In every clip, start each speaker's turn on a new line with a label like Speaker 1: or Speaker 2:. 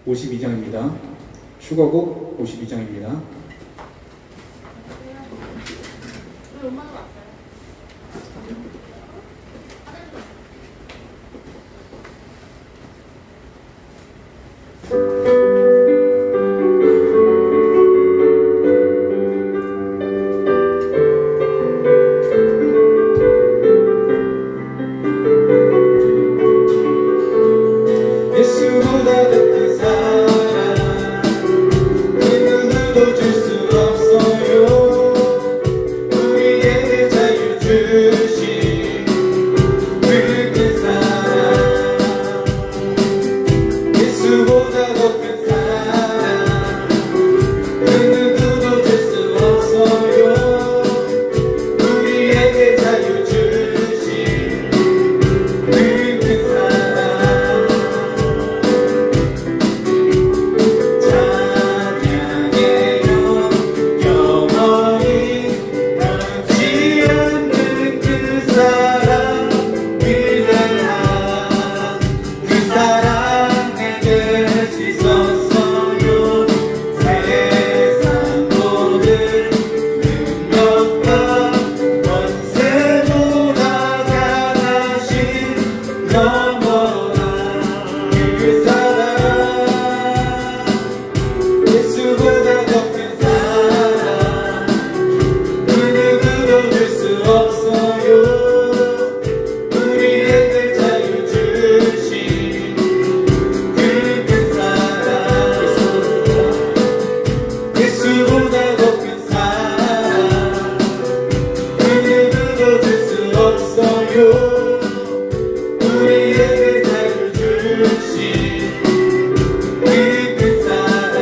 Speaker 1: 52장입니다. 추가곡 52장입니다.
Speaker 2: 우리 엄마는 왔어요.
Speaker 1: 예수보다 더 큰 사랑 그 누구도 줄 수 없어요. 우리에게 자유 주신 그 큰 사랑 예수보다 더 큰 사랑 그 누구도 줄 수 없어요. 우리에게 자유 주신 그 큰 사랑 찬양해요 영원히 변치 않는 그 사랑 위대한 그 사랑 내게 씻었어요. 세상 모든 능력과 권세보다 강하신 영원한 그 사랑 예수보다 더 큰 사랑 그 누구도 줄 수 없어요. 우리에게 자유 주신 그 큰 사랑 예수보다 더 큰 사랑 그 누구도 줄 수 없어요. 우리에게 자유 주신 그 큰 사랑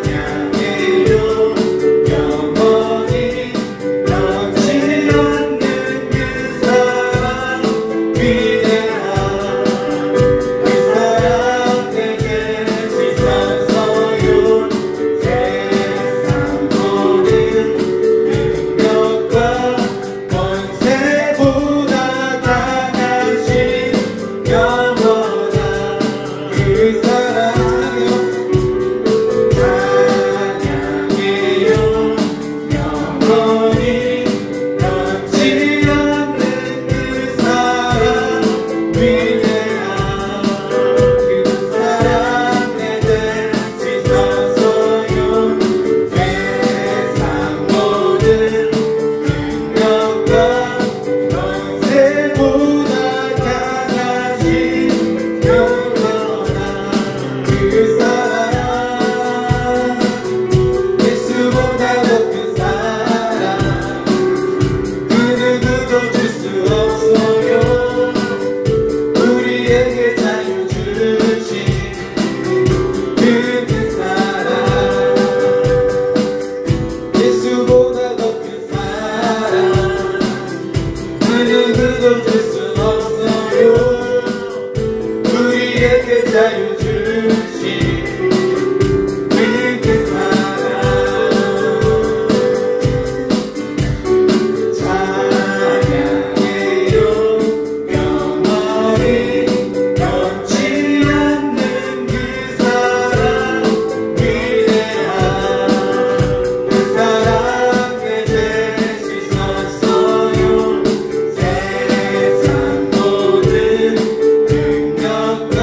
Speaker 1: 찬양해요 영원히 변치 않는 그 사랑 위대한 그 사랑 내게 씻어서요. 세상 모든 능력과 권세보다 강하신 영원한 그 사랑이요. 찬양해요 영원히 변치 않는 그 사랑 위대한 그 사랑 내게 씻어서요. 세상 모든 능력과 권세보다 강하신 영원한 그 사랑 예수보다 더 큰 사랑 그 누구도 줄 수 없어요. 우리에게 자유 주신 그 큰 사랑 예수보다 더 큰 사랑 그 누구도 줄 수 없어요. 우리에게 자유 주신 그 큰 사랑 찬양해요 영원히 변치 않는 그 사랑 위대한 그 사랑 내게 씻었어요. 세상 모든 능력과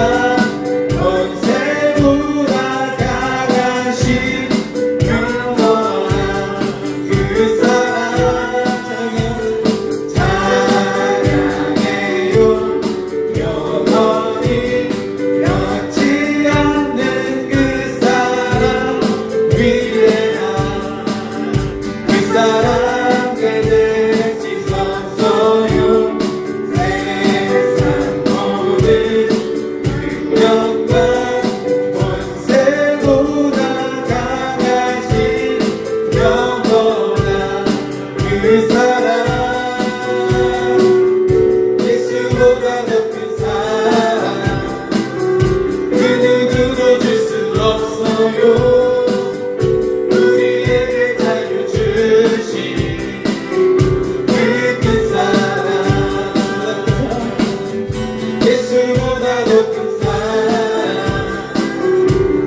Speaker 1: 예수보다 높은 사랑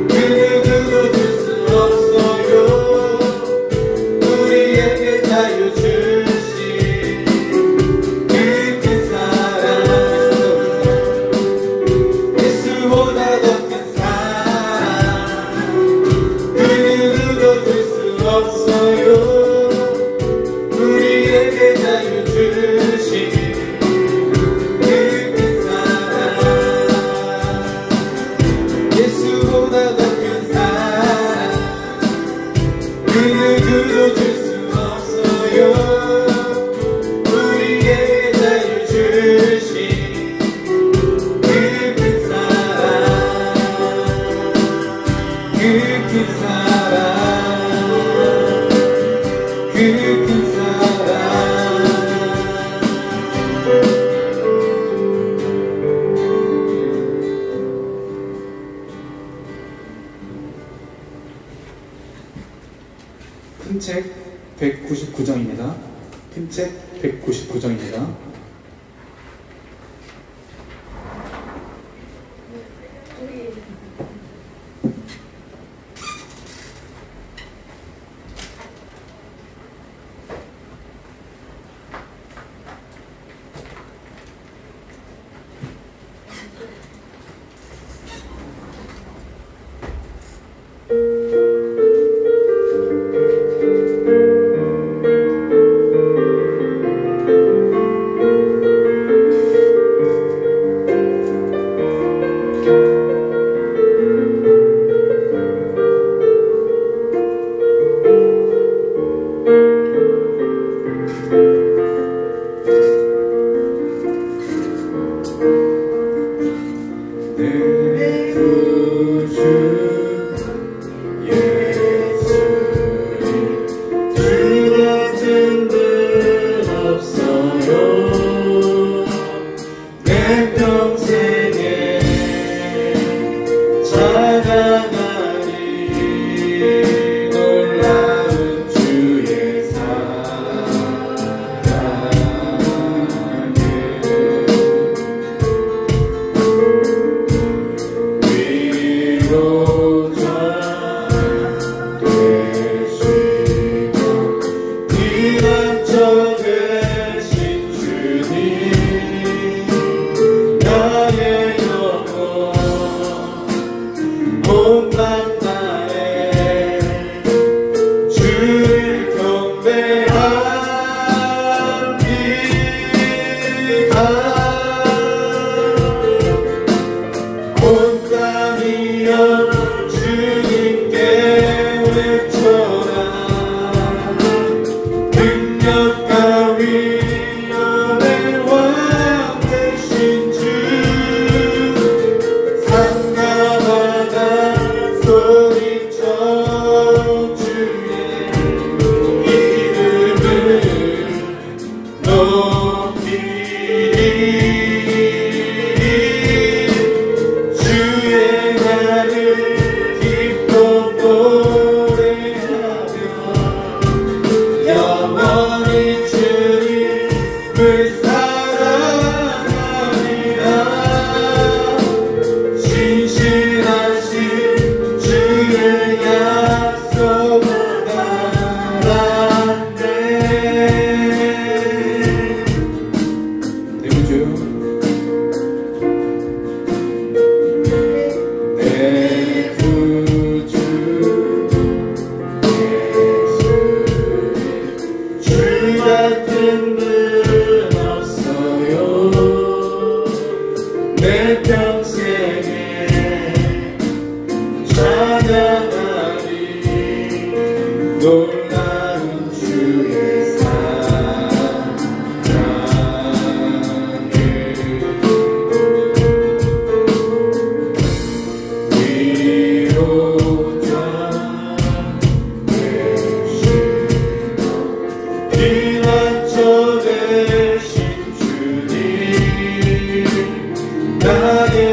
Speaker 1: 그 누구도 줄 수 없어요. 우리에게 자유 주신 그 큰 사랑 예수보다 높은 사랑 그 누구도 줄 수 없어요. 우리에게 자유 주신 그 큰 사랑 예수보다 높은 사랑 그 누구도 줄 수 없어요. 우리에게 자유 주신 그 큰 사랑 그 큰 사랑 그 큰 사랑
Speaker 3: 큰 책 199장입니다. 큰 책 199장입니다.
Speaker 1: 내 구주 예수님 주 같은 분 없어요. 내 평생에 찬양하리 놀라운 주의 사랑을 위로자 되시고 피난처 되신 주님 나의 영혼 못난 날에 주를 경배합니다. 온 땅이여 주님께 외쳐라. 능력과 위엄의 왕 되신 주 상가마다 소리쳐 주의 이름을 높이리. 주의 날을 기뻐 노래하며 영원히 주님을 사랑하리라. 신실하신 주의 약속을 따랐네.
Speaker 3: 대구주
Speaker 1: 내 구주 예수님 주 같은 분 없어요. 내 평생에 찬양하리 놀라운 주의 사랑을 위로자 되시고 피난처 되신 주님 나의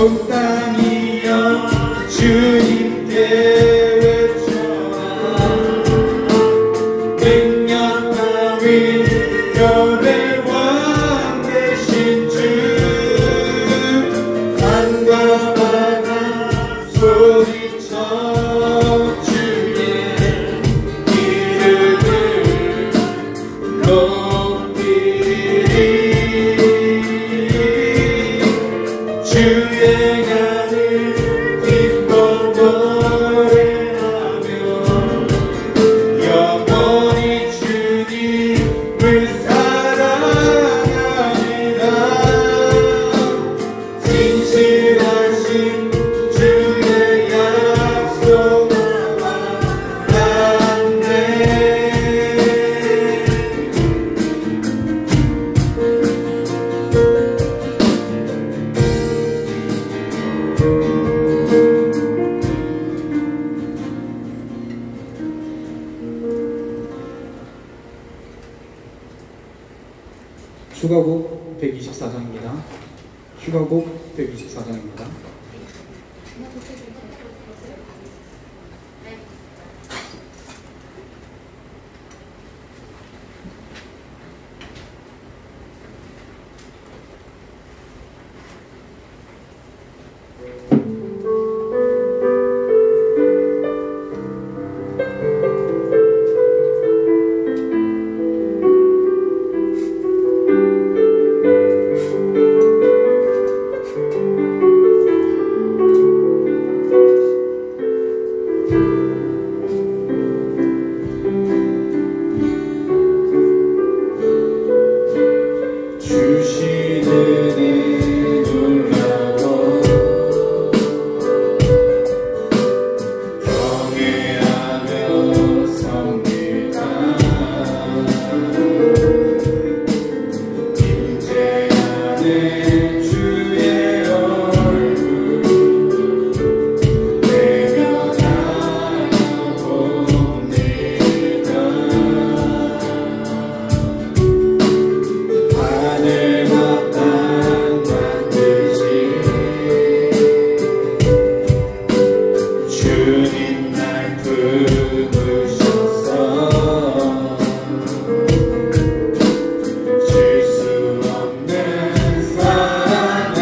Speaker 1: 온 땅이여 주님께 외쳐라 능력과 위엄의 왕 되신 주 산과 바다 소리쳐 주의 이름을 높이리 주의 가는 기뻐 노래하며 영원히 주님을 사랑하리라 진실하신 주의 약속 와닿네
Speaker 3: 휴가곡 124장입니다. 휴가곡 124장입니다. 주시는 애 놀라워 경외하며 섭니다 임재하는 주의 얼굴 외면하여 봅니다 하늘과 땅 만드신 주님 날 부르셔서 질 수 없는 사랑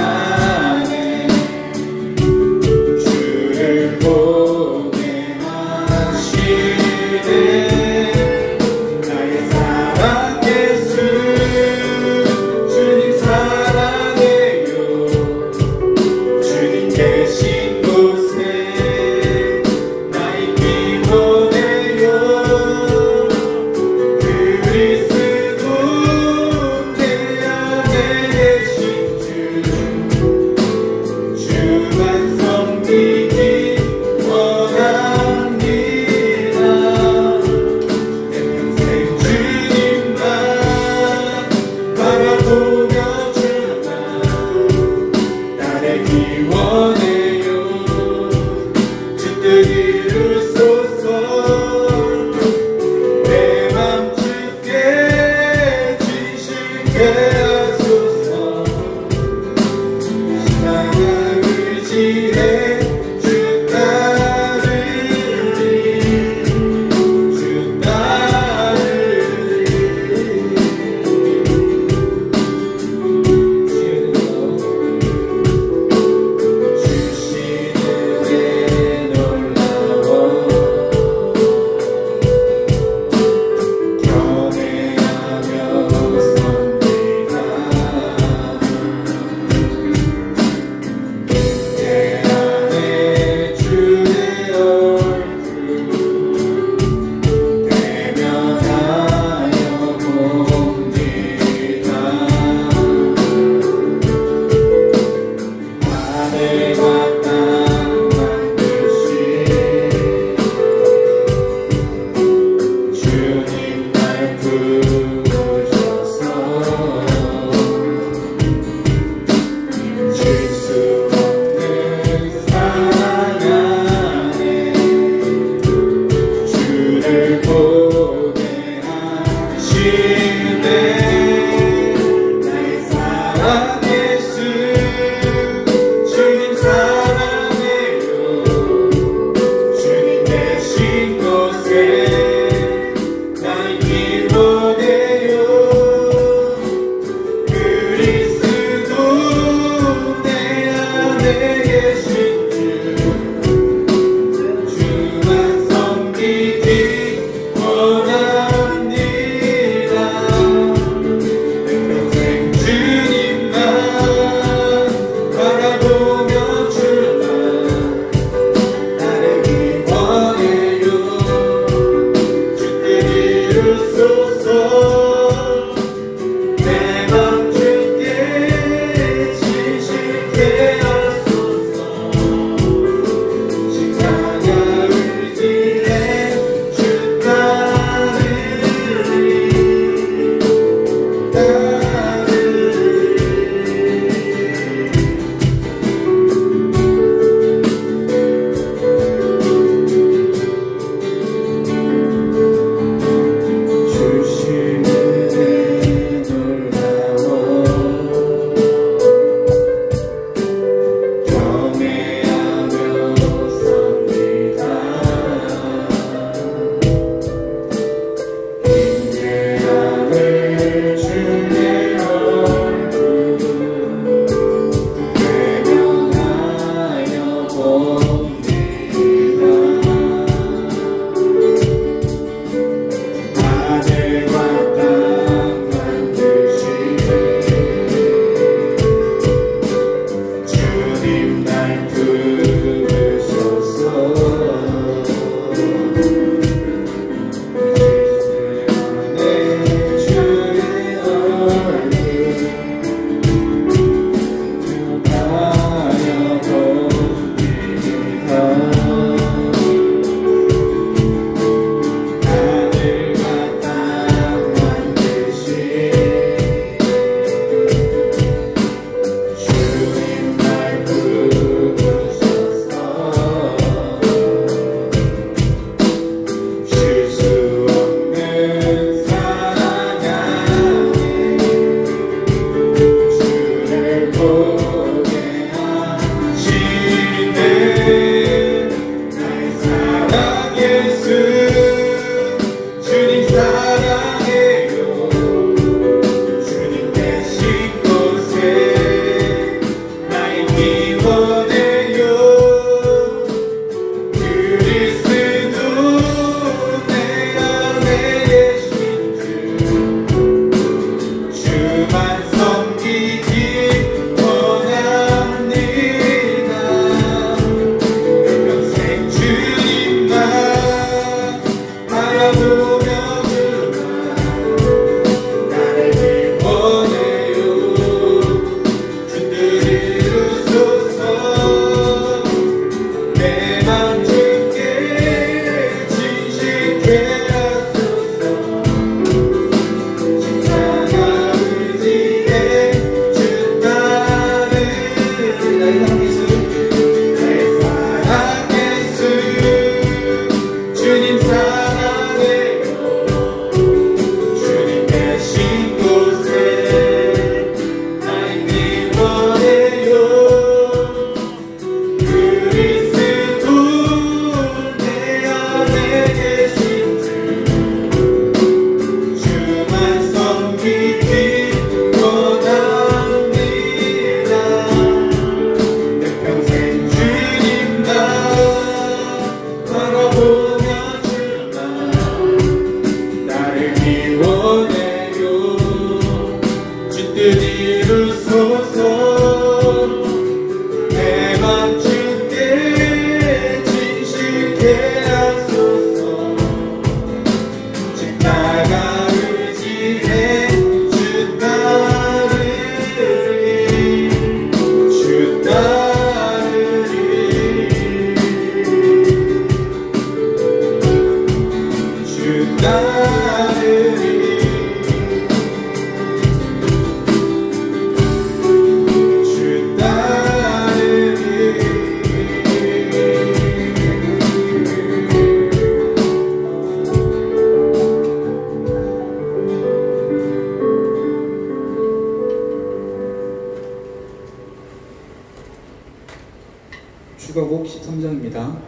Speaker 4: 추가곡 13장입니다.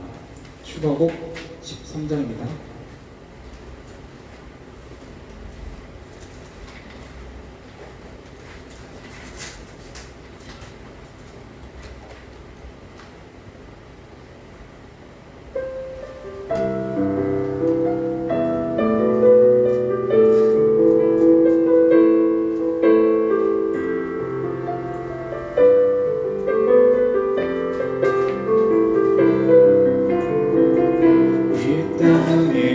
Speaker 4: 추가곡 13장입니다. 이 땅에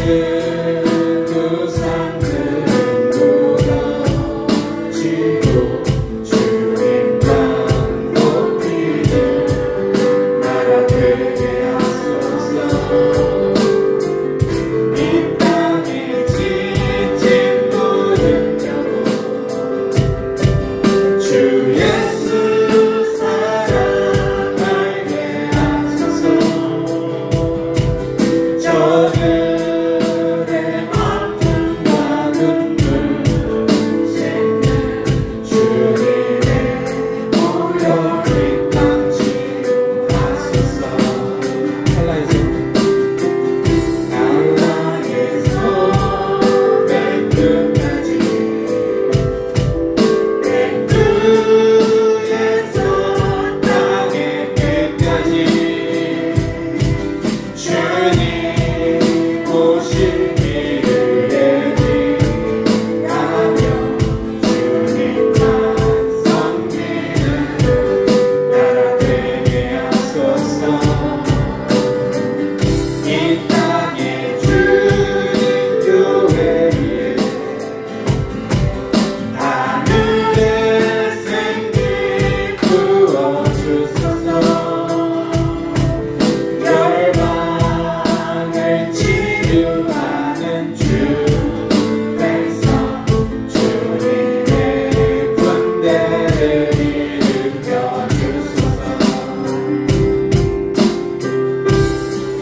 Speaker 3: 그 산들보다 지고 주님만 높이는 나라 되게 하소서. 이 땅에 지친 무능력으로 주 예수 사랑하게 하소서. 저들의 아픔과 눈물 샘는 주님의 오열이 당치하소서.
Speaker 4: 헬라에서
Speaker 3: 나라에서 맨 끝까지 백두에서 땅의 끝까지 주님 오실 길을 예비하며 주님만 섬기는 나라 되게 하소서. 이 땅에 주님 교회 위에 하늘의 생기 부어주소서. 열방을 치유하는 주 백성 주님의 군대를 일으켜 주소서.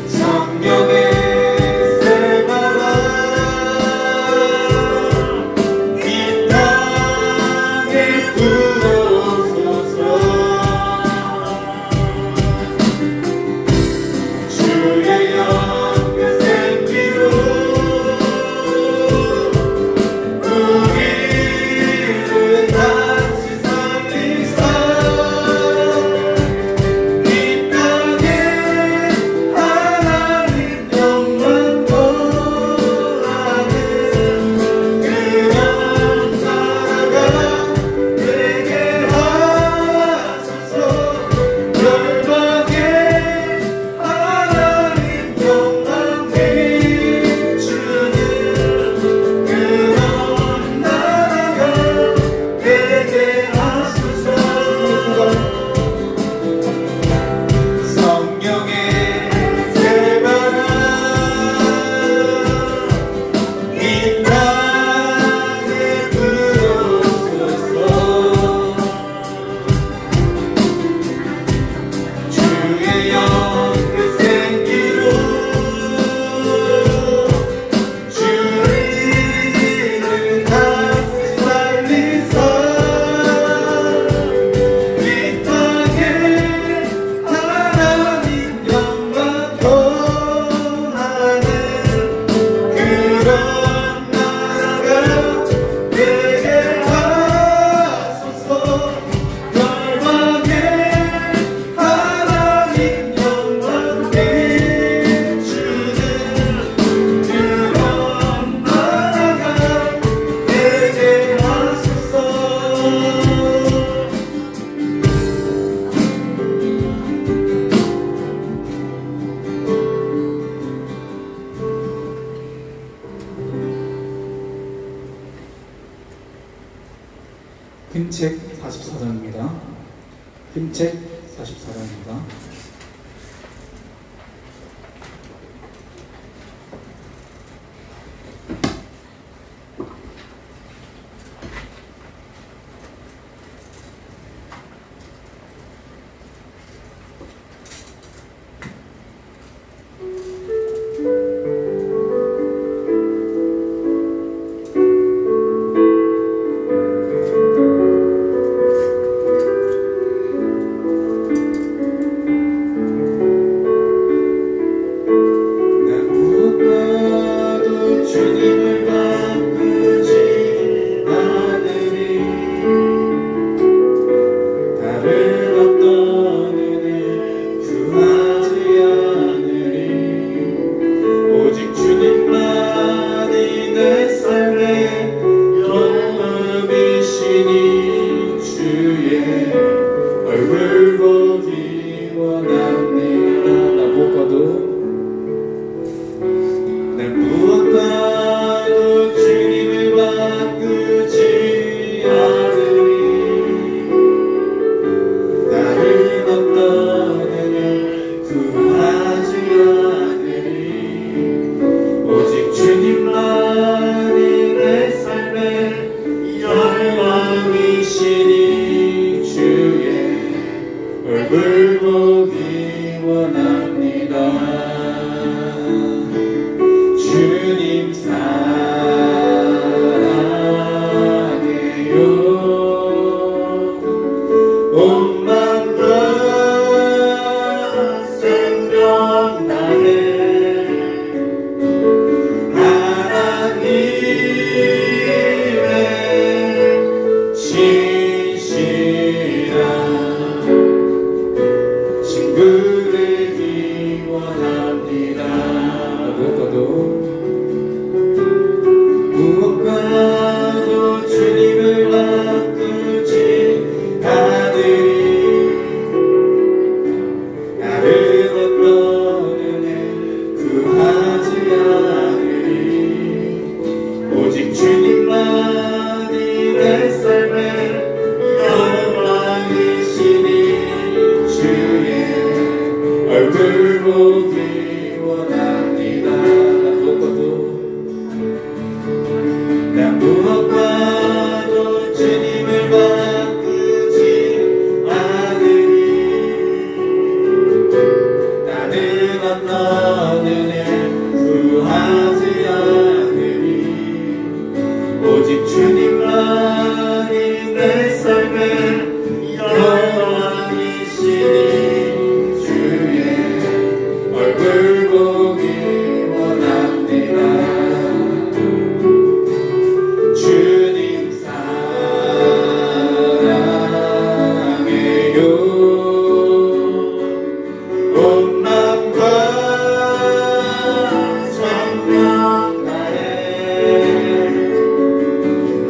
Speaker 3: 성령의 새바람 이 땅에 불어오소서. 주의 영그 생기로 우리를 다시 살리사. 이 땅에 하나님 영광 거하는 그런 나라가 되게 하소서. 열방에 하나님 영광 비추는 그런 나라가 되게 하소서. 성령의 새바람 이 땅에 불어오소서. 주의 영그 생기로 주님을 다시 살리사. 이 땅에 하나님 영광 거하는 그런 나라가 되게 하소서. 열방에 하나님 영광 비추는 그런 나라가 되게 하소서.
Speaker 4: 흰책 44장입니다. 흰책 44장입니다.
Speaker 3: 오직 주님만이 내 삶의 여왕이시니 주의 얼굴 보기 원합니다. 주님 사랑해요. 온 맘과 정녕 다해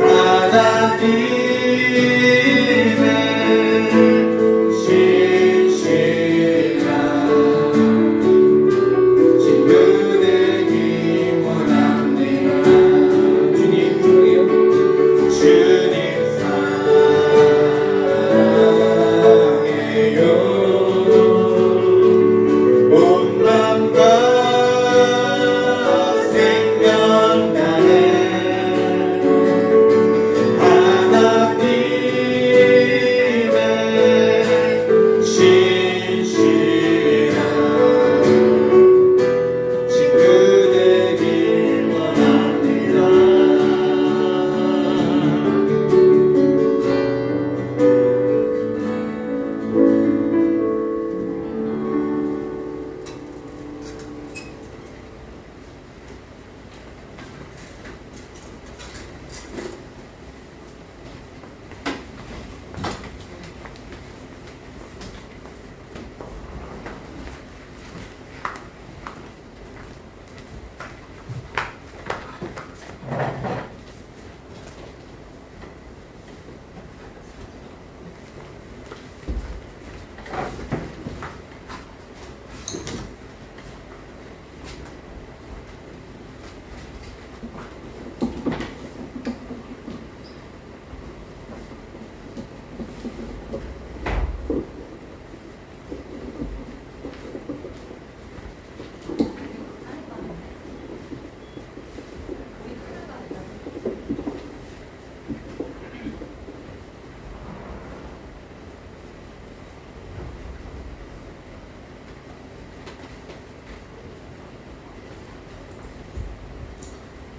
Speaker 3: 하나님의 신실한 친구 되기 원합니다. 주님 사랑해요. 주님 사랑해요. 온 맘과 생명 다해 하나님의 신실한 친구 되길 원합니다.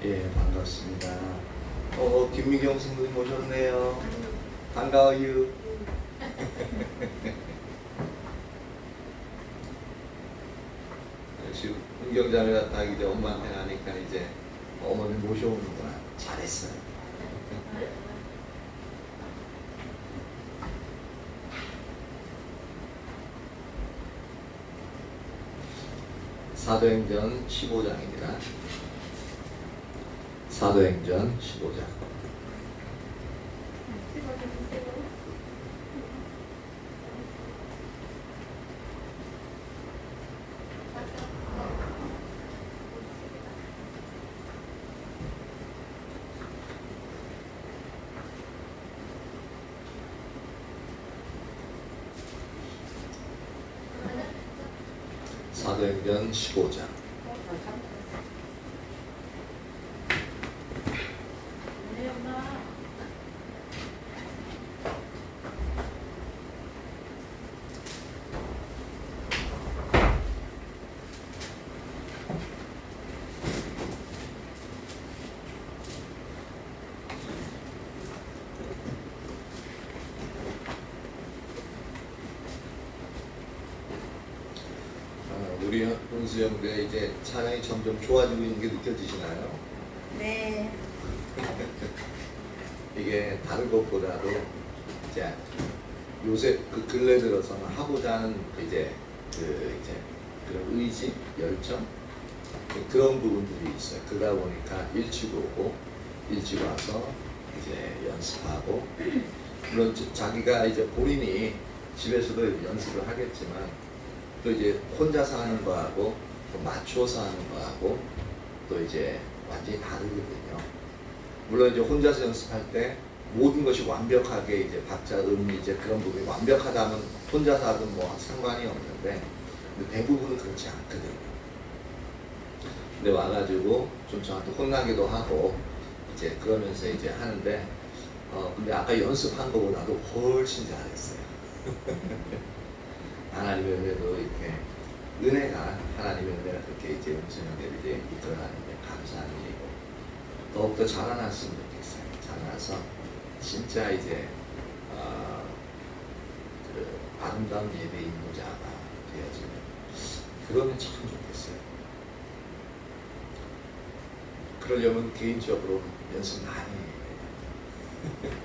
Speaker 5: 예, 반갑습니다. 김미경 선생님 오셨네요. 반가워요. 지금 은경자매가 딱 이제 엄마한테 가니까 이제 어머니 모셔오는구나. 잘했어요. 사도행전 15장입니다. 사도행전 15장. 사도행전 15장. 우리 훈수 형제 이제 찬양이 점점 좋아지고 있는 게 느껴지시나요?
Speaker 2: 네.
Speaker 5: 이게 다른 것보다도 이제 요새 그 근래 들어서는 하고자 하는 이제 그런 의지, 열정 그런 부분들이 있어요. 그러다 보니까 일찍 오고 일찍 와서 이제 연습하고 물론 자기가 이제 본인이 집에서도 연습을 하겠지만 또 이제 혼자서 하는 거하고 또 맞춰서 하는 거하고 또 이제 완전히 다르거든요. 물론 이제 혼자서 연습할 때 모든 것이 완벽하게 이제 박자, 음이 이제 그런 부분이 완벽하다면 혼자서 하든 뭐 상관이 없는데 대부분은 그렇지 않거든요. 근데 와가지고 좀 저한테 혼나기도 하고 이제 그러면서 이제 하는데 근데 아까 연습한 것보다도 훨씬 잘했어요. 하나님의 은혜도 이렇게 은혜가 하나님의 은혜가 그렇게 이제 음성형제들이 이끌어가는 게 감사한 일이고 더욱더 자라났으면 좋겠어요. 가서 진짜 이제 그 아름다운 예배 인도자가 되어지는 그러면 참 좋겠어요. 그러려면 개인적으로 연습 많이 해야 돼요.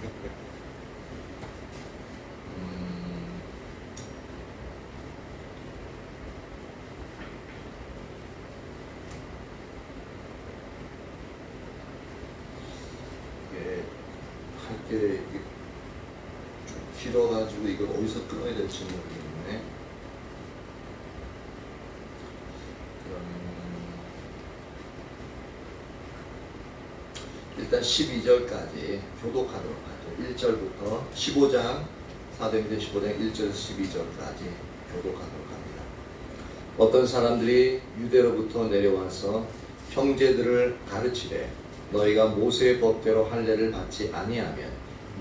Speaker 5: 할 게 좀 길어가지고 이걸 어디서 끊어야 될지 모르겠네. 그러면 일단 12절까지 교독하도록 하죠. 1절부터 15장, 사도행전 15장 1절 12절까지 교독하도록 합니다. 어떤 사람들이 유대로부터 내려와서 형제들을 가르치되 너희가 모세의 법대로 할례를 받지 아니하면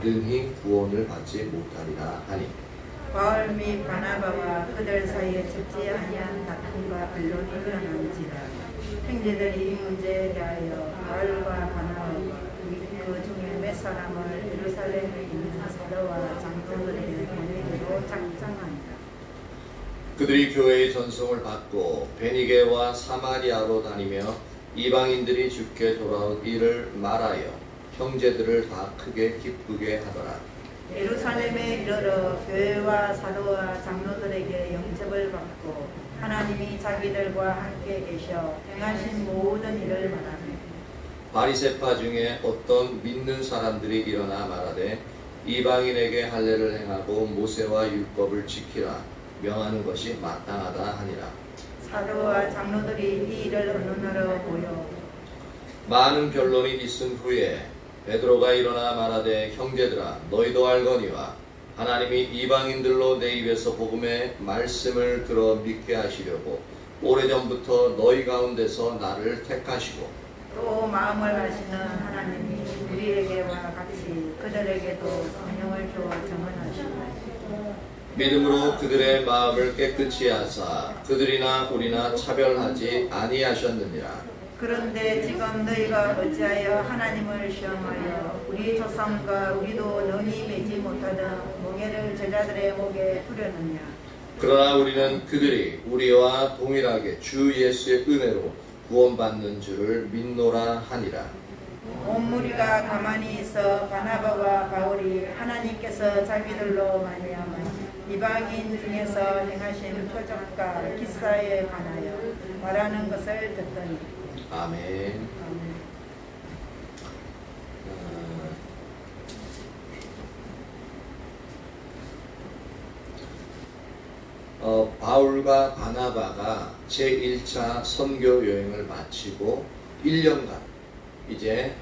Speaker 5: 능히 구원을 받지 못하리라 하니
Speaker 6: 바울 및 바나바와 그들 사이에 적지 아니한 다툼과 변론이 일어난지라. 형제들이 이 문제에 대하여 바울과 바나바 그 중에 몇 사람을 예루살렘에 있는 사도와 장로들에게 보내기로 작정한다.
Speaker 5: 그들이 교회의 전송을 받고 베니게와 사마리아로 다니며 이방인들이 주께 돌아올 일을 말하여 형제들을 다 크게 기쁘게 하더라.
Speaker 6: 예루살렘에 이르러 교회와 사도와 장로들에게 영접을 받고 하나님이 자기들과 함께 계셔 행하신 모든 일을 말하며
Speaker 5: 바리새파 중에 어떤 믿는 사람들이 일어나 말하되 이방인에게 할례를 행하고 모세와 율법을 지키라 명하는 것이 마땅하다 하니라.
Speaker 6: 사도와 장로들이 이 일을 의논하러 모여
Speaker 5: 많은 변론이 있은 후에 베드로가 일어나 말하되 형제들아 너희도 알거니와 하나님이 이방인들로 내 입에서 복음의 말씀을 들어 믿게 하시려고 오래전부터 너희 가운데서 나를 택하시고
Speaker 6: 또 마음을 아시는 하나님이 우리에게와 같이 그들에게도 성령을 주어 정언하시고
Speaker 5: 믿음으로 그들의 마음을 깨끗이 하사 그들이나 우리나 차별하지 아니하셨느니라.
Speaker 6: 그런데 지금 너희가 어찌하여 하나님을 시험하여 우리 조상과 우리도 능히 매지 못하던 멍에를 제자들의 목에 두려느냐.
Speaker 5: 그러나 우리는 그들이 우리와 동일하게 주 예수의 은혜로 구원받는 줄을 믿노라 하니라.
Speaker 6: 온 무리가 가만히 있어 바나바와 바울이 하나님께서 자기들로 말미암아 이방인 중에서 행하신 표적과 기사에 관하여 말하는 것을 듣더니
Speaker 5: 아멘. 바울과 바나바가 제1차 선교 여행을 마치고 1년간 이제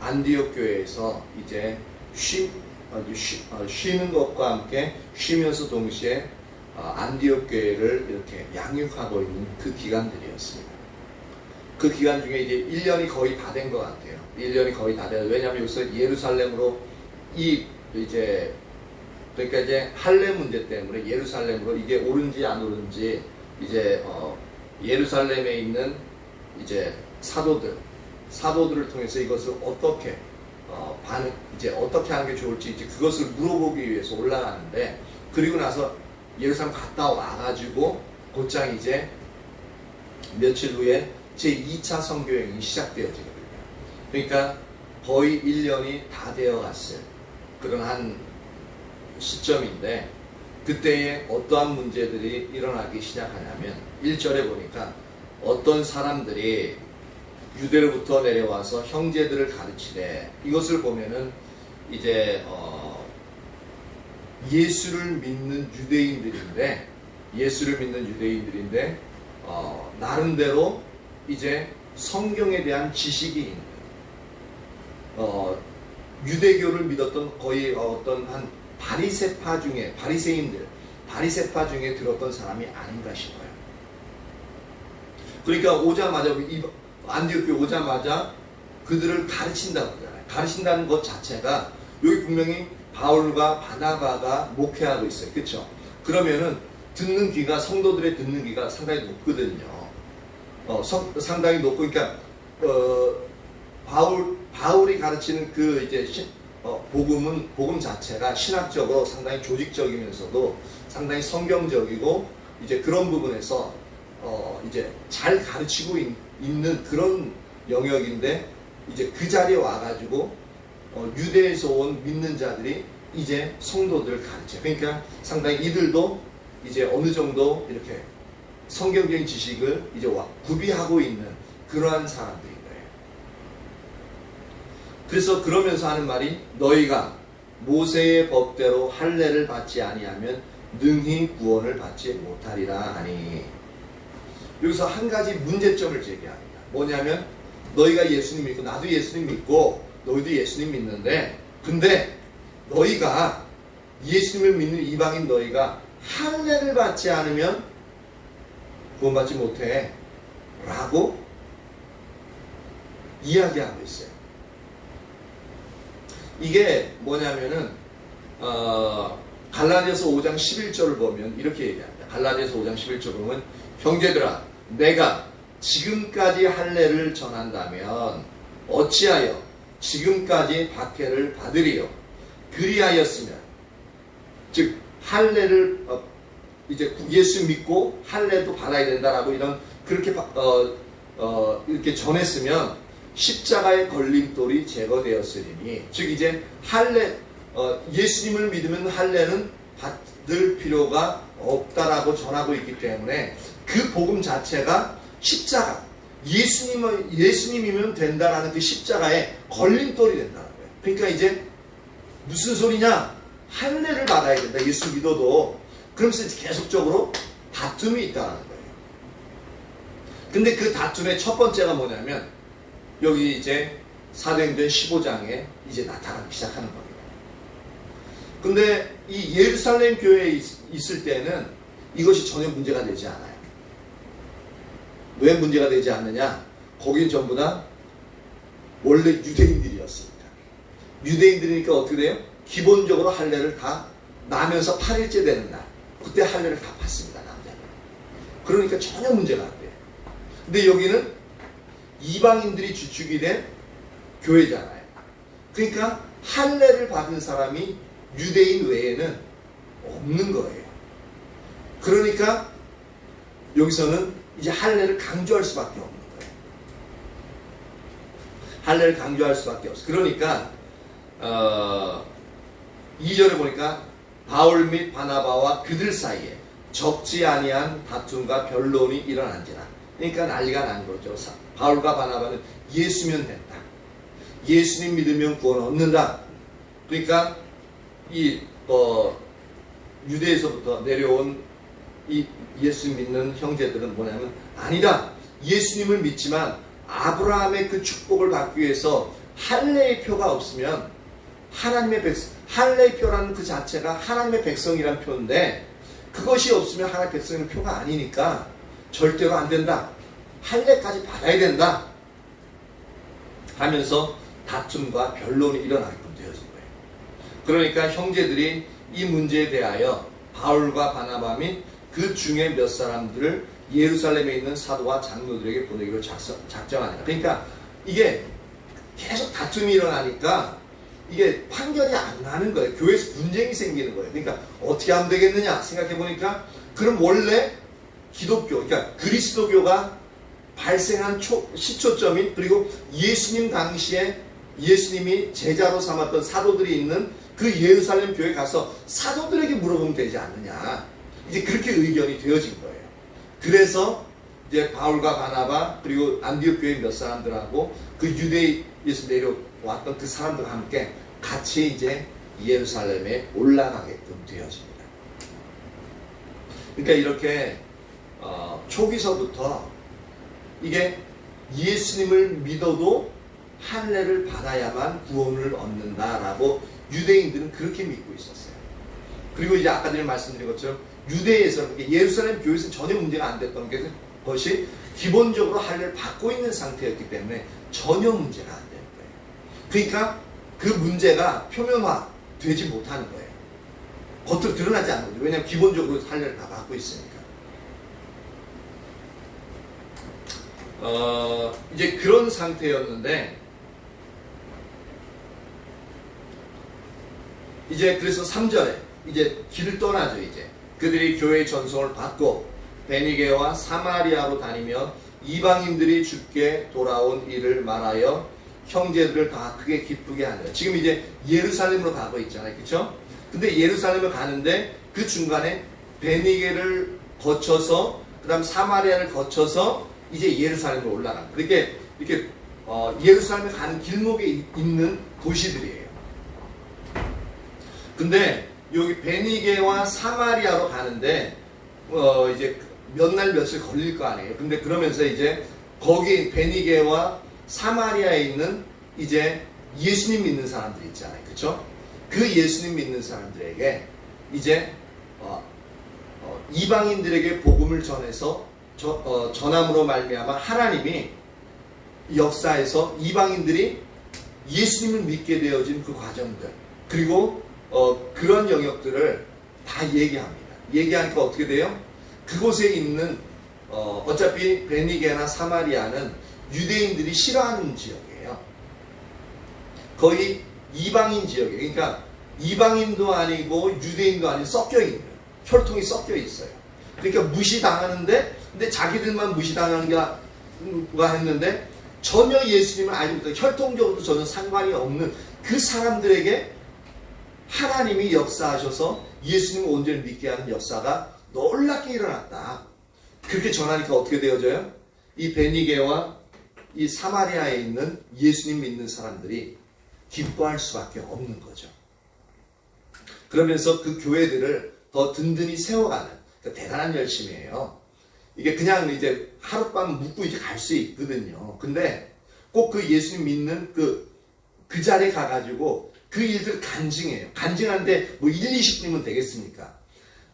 Speaker 5: 안디옥 교회에서 이제 쉬는 것과 함께 쉬면서 동시에 안디옥 교회를 이렇게 양육하고 있는 그 기간들이었습니다. 그 기간 중에 이제 1년이 거의 다 된 것 같아요. 1년이 거의 다 돼요. 왜냐하면 여기서 예루살렘으로 그러니까 이제 할례 문제 때문에 예루살렘으로 이게 옳은지 안 옳은지 이제 예루살렘에 있는 이제 사도들을 통해서 이것을 어떻게 이제 어떻게 하는 게 좋을지 이제 그것을 물어보기 위해서 올라가는데, 그리고 나서 예루살렘 갔다 와가지고 곧장 이제 며칠 후에 제2차 선교여행이 시작되어지거든요. 그러니까 거의 1년이 다 되어갔을 그런 한 시점인데, 그때에 어떠한 문제들이 일어나기 시작하냐면 1절에 보니까 어떤 사람들이 유대로부터 내려와서 형제들을 가르치되, 이것을 보면은 이제 예수를 믿는 유대인들인데 나름대로 이제 성경에 대한 지식이 있는 유대교를 믿었던 거의 어떤 한 바리새파 중에 들었던 사람이 아닌가 싶어요. 그러니까 오자마자 안디옥교에 오자마자 그들을 가르친다고 그러잖아요. 가르친다는 것 자체가 여기 분명히 바울과 바나바가 목회하고 있어요. 그렇죠? 그러면은 성도들의 듣는 귀가 상당히 높거든요. 상당히 높고, 그러니까 바울이 가르치는 그 이제 복음 자체가 신학적으로 상당히 조직적이면서도 상당히 성경적이고 이제 그런 부분에서 이제 잘 가르치고 있는 그런 영역인데 이제 그 자리에 와가지고 유대에서 온 믿는 자들이 이제 성도들을 가르쳐. 그러니까 상당히 이들도 이제 어느 정도 이렇게 성경적인 지식을 이제 구비하고 있는 그러한 사람들인 거예요. 그래서 그러면서 하는 말이 너희가 모세의 법대로 할례를 받지 아니하면 능히 구원을 받지 못하리라 하니. 여기서 한 가지 문제점을 제기합니다. 뭐냐면 너희가 예수님 믿고 나도 예수님 믿고 너희도 예수님 믿는데 근데 너희가 예수님을 믿는 이방인 너희가 할례를 받지 않으면 구원받지 못해 라고 이야기하고 있어요. 이게 뭐냐면은 갈라디아서 5장 11절을 보면 이렇게 얘기합니다. 갈라디아서 5장 11절 보면 형제들아 내가 지금까지 할례를 전한다면 어찌하여 지금까지 박해를 받으리요. 그리하였으면 즉 할례를 이제 예수 믿고 할례도 받아야 된다라고 이런 그렇게 이렇게 전했으면 십자가의 걸림돌이 제거되었으리니 즉 이제 할례 예수님을 믿으면 할례는 받을 필요가 없다라고 전하고 있기 때문에 그 복음 자체가 십자가 예수님이면 된다라는 그 십자가에 걸림돌이 된다는 거예요. 그러니까 이제 무슨 소리냐? 할례를 받아야 된다. 예수 믿어도. 그러면서 계속적으로 다툼이 있다는 거예요. 근데 그 다툼의 첫 번째가 뭐냐면 여기 이제 사도행전 15장에 이제 나타나기 시작하는 겁니다. 근데 이 예루살렘 교회에 있을 때는 이것이 전혀 문제가 되지 않아요. 왜 문제가 되지 않느냐? 거긴 전부 다 원래 유대인들이었으니까. 유대인들이니까 어떻게 돼요? 기본적으로 할례를 다 나면서 8일째 되는 날 그때 할례를 다 받습니다. 남자는. 그러니까 전혀 문제가 안 돼요. 근데 여기는 이방인들이 주축이 된 교회잖아요. 그러니까 할례를 받은 사람이 유대인 외에는 없는 거예요. 그러니까 여기서는 이제 할례를 강조할 수밖에 없는 거예요. 할례를 강조할 수밖에 없어요. 그러니까 2절에 보니까 바울 및 바나바와 그들 사이에 적지 아니한 다툼과 변론이 일어난지라. 그러니까 난리가 난 거죠. 바울과 바나바는 예수면 된다. 예수님 믿으면 구원 얻는다. 그러니까 이 유대에서부터 내려온 이 예수 믿는 형제들은 뭐냐면 아니다. 예수님을 믿지만 아브라함의 그 축복을 받기 위해서 할례의 표가 없으면 하나님의 백성, 할례의 표라는 그 자체가 하나님의 백성이란 표인데 그것이 없으면 하나님의 백성의 표가 아니니까 절대로 안 된다. 할례까지 받아야 된다. 하면서 다툼과 변론이 일어나게끔 되어진 거예요. 그러니까 형제들이 이 문제에 대하여 바울과 바나바 및 그 중에 몇 사람들을 예루살렘에 있는 사도와 장로들에게 보내기로 작정하니라. 그러니까 이게 계속 다툼이 일어나니까 이게 판결이 안 나는 거예요. 교회에서 분쟁이 생기는 거예요. 그러니까 어떻게 하면 되겠느냐 생각해 보니까 그럼 원래 기독교, 그러니까 그리스도교가 발생한 시초점인 그리고 예수님 당시에 예수님이 제자로 삼았던 사도들이 있는 그 예루살렘 교회에 가서 사도들에게 물어보면 되지 않느냐. 이제 그렇게 의견이 되어진 거예요. 그래서 이제 바울과 바나바 그리고 안디옥 교회 몇 사람들하고 그 유대에서 내려왔던 그 사람들과 함께 같이 이제 예루살렘에 올라가게끔 되어집니다. 그러니까 이렇게 초기서부터 이게 예수님을 믿어도 할례를 받아야만 구원을 얻는다라고 유대인들은 그렇게 믿고 있었어요. 그리고 이제 아까 전에 말씀드린 것처럼 유대에서는 예루살렘 교회에서는 전혀 문제가 안 됐던 것이 기본적으로 할례를 받고 있는 상태였기 때문에 전혀 문제가 안 되는 거예요. 그러니까 그 문제가 표면화 되지 못하는 거예요. 겉으로 드러나지 않는 거죠. 왜냐하면 기본적으로 할례를 다 받고 있으니까. 이제 그런 상태였는데 이제 그래서 3절에 이제 길을 떠나죠. 이제 그들이 교회의 전송을 받고 베니게와 사마리아로 다니며 이방인들이 주께 돌아온 일을 말하여 형제들을 다 크게 기쁘게 하느라. 지금 이제 예루살렘으로 가고 있잖아요. 그렇죠? 근데 예루살렘을 가는데 그 중간에 베니게를 거쳐서 그다음 사마리아를 거쳐서 이제 예루살렘으로 올라갑니다. 이렇게 예루살렘에 가는 길목에 있는 도시들이에요. 근데 여기 베니게와 사마리아로 가는데 이제 몇 날 며칠 걸릴 거 아니에요. 근데 그러면서 이제 거기 베니게와 사마리아에 있는 이제 예수님 믿는 사람들 있잖아요. 그렇죠? 그 예수님 믿는 사람들에게 이제 이방인들에게 복음을 전해서 전함으로 말미암아 하나님이 역사에서 이방인들이 예수님을 믿게 되어진 그 과정들, 그리고 그런 영역들을 다 얘기합니다. 얘기하니까 어떻게 돼요? 그곳에 있는 어차피 베니게나 사마리아는 유대인들이 싫어하는 지역이에요. 거의 이방인 지역이에요. 그러니까 이방인도 아니고 유대인도 아니고 섞여 있는, 혈통이 섞여 있어요. 그러니까 무시당하는데, 근데 자기들만 무시당하는 게 했는데 전혀 예수님을 알지 못하고 혈통적으로도 전혀 상관이 없는 그 사람들에게 하나님이 역사하셔서 예수님을 온전히 믿게 하는 역사가 놀랍게 일어났다. 그렇게 전하니까 어떻게 되어져요? 이 베니게와 이 사마리아에 있는 예수님 믿는 사람들이 기뻐할 수밖에 없는 거죠. 그러면서 그 교회들을 더 든든히 세워가는, 그러니까 대단한 열심이에요. 이게 그냥 이제 하룻밤 묵고 이제 갈 수 있거든요. 근데 꼭 그 예수님 믿는 그 자리에 가가지고 그 일들을 간증해요. 간증하는데 뭐 1, 20분이면 되겠습니까?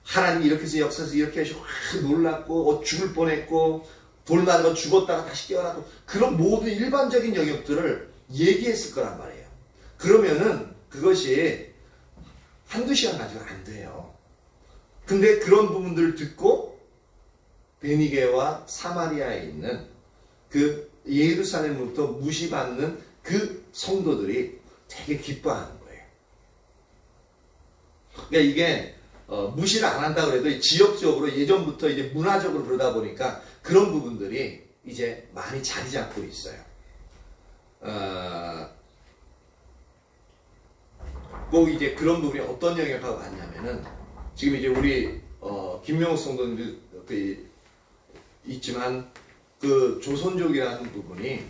Speaker 5: 하나님 이렇게 해서 역사에서 이렇게 하시고 놀랐고 죽을 뻔했고 돌만 건 죽었다가 다시 깨어나고, 그런 모든 일반적인 영역들을 얘기했을 거란 말이에요. 그러면은 그것이 한두 시간 가지고는 안 돼요. 근데 그런 부분들을 듣고 베니게와 사마리아에 있는 그 예루살렘으로부터 무시받는 그 성도들이 되게 기뻐하는 거예요. 그러니까 이게 무시를 안 한다 그래도 지역적으로 예전부터 이제 문화적으로 그러다 보니까 그런 부분들이 이제 많이 자리 잡고 있어요. 꼭 이제 그런 부분이 어떤 영역하고 같냐면은 지금 이제 우리 김명호 성도님들 있지만 그 조선족이라는 부분이,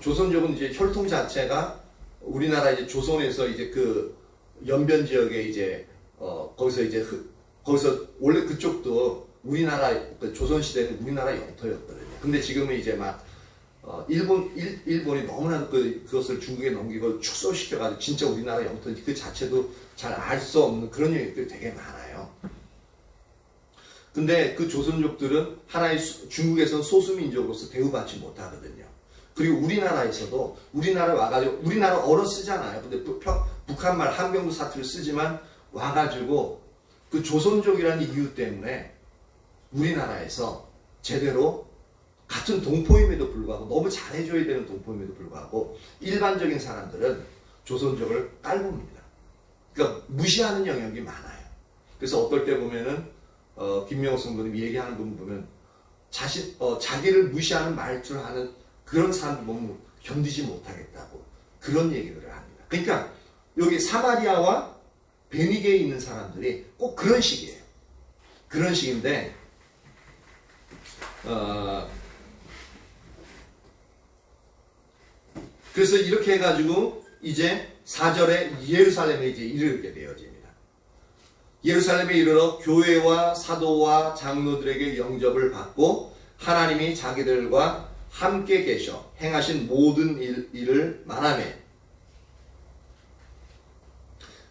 Speaker 5: 조선족은 이제 혈통 자체가 우리나라 이제 조선에서 이제 그 연변 지역에 이제 거기서 원래 그쪽도 우리나라 조선 시대는 우리나라 영토였거든요. 근데 지금은 이제 막 일본이 너무나 그것을 중국에 넘기고 축소시켜가지고 진짜 우리나라 영토인지 그 자체도 잘 알 수 없는 그런 영역들이 되게 많아요. 근데 그 조선족들은 하나의 중국에서는 소수민족으로서 대우받지 못하거든요. 그리고 우리나라에서도 우리나라 와가지고 우리나라 어로 쓰잖아요. 근데 북한말 함경도 사투리를 쓰지만 와가지고 그 조선족이라는 이유 때문에 우리나라에서 제대로 같은 동포임에도 불구하고 너무 잘해줘야 되는 동포임에도 불구하고 일반적인 사람들은 조선족을 깔봅니다. 그러니까 무시하는 영역이 많아요. 그래서 어떨 때 보면은 김명호 성도님 얘기하는 분 보면 자기를 무시하는 말투를 하는 그런 사람들 보면 견디지 못하겠다고 그런 얘기를 합니다. 그러니까 여기 사마리아와 베니게에 있는 사람들이 꼭 그런 식이에요. 그런 식인데 그래서 이렇게 해가지고 이제 4절에 예루살렘에 이제 이르게 되어집니다. 예루살렘에 이르러 교회와 사도와 장로들에게 영접을 받고 하나님이 자기들과 함께 계셔 행하신 모든 일을 말하며,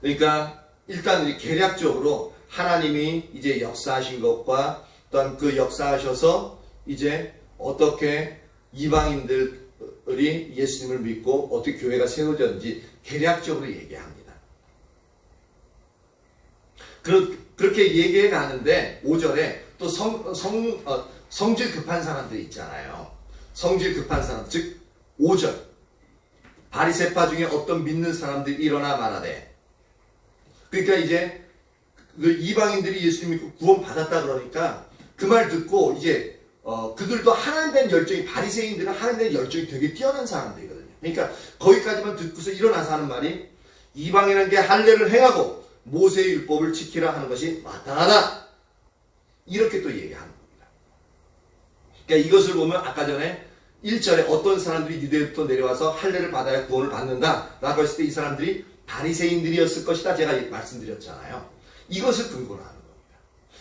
Speaker 5: 그러니까 일단 계략적으로 하나님이 이제 역사하신 것과 또한 그 역사하셔서 이제 어떻게 이방인들이 예수님을 믿고 어떻게 교회가 세워졌는지 계략적으로 얘기합니다. 그렇게 얘기해 가는데 5절에 또 성질 급한 사람들이 있잖아요. 성질 급한 사람, 즉 5절 바리새파 중에 어떤 믿는 사람들이 일어나 말하되, 그러니까 이제 그 이방인들이 예수 믿고 구원 받았다 그러니까 그 말 듣고 이제 그들도 하나님 대한 열정이, 바리새인들은 하나님 대한 열정이 되게 뛰어난 사람들이거든요. 그러니까 거기까지만 듣고서 일어나서 하는 말이 이방인에게 게 할례를 행하고 모세의 율법을 지키라 하는 것이 마땅하다. 이렇게 또 얘기하는 겁니다. 그러니까 이것을 보면 아까 전에 1절에 어떤 사람들이 유대부터 내려와서 할례를 받아야 구원을 받는다 라고 했을 때 이 사람들이 바리새인들이었을 것이다 제가 말씀드렸잖아요. 이것을 근거로 하는 겁니다.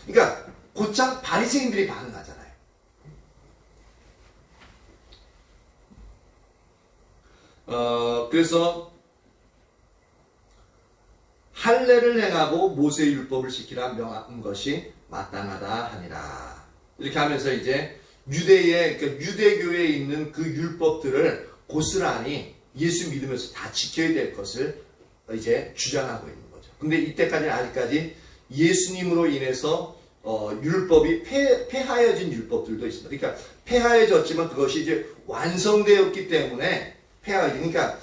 Speaker 5: 그러니까 곧장 바리새인들이 반응하잖아요. 그래서 할례를 행하고 모세의 율법을 지키라 명한 것이 마땅하다 하니라. 이렇게 하면서 이제 그러니까 유대교에 있는 그 율법들을 고스란히 예수 믿으면서 다 지켜야 될 것을 이제 주장하고 있는 거죠. 근데 이때까지는 아직까지 예수님으로 인해서 율법이 폐하여진 율법들도 있습니다. 그러니까 폐하여졌지만 그것이 이제 완성되었기 때문에 그러니까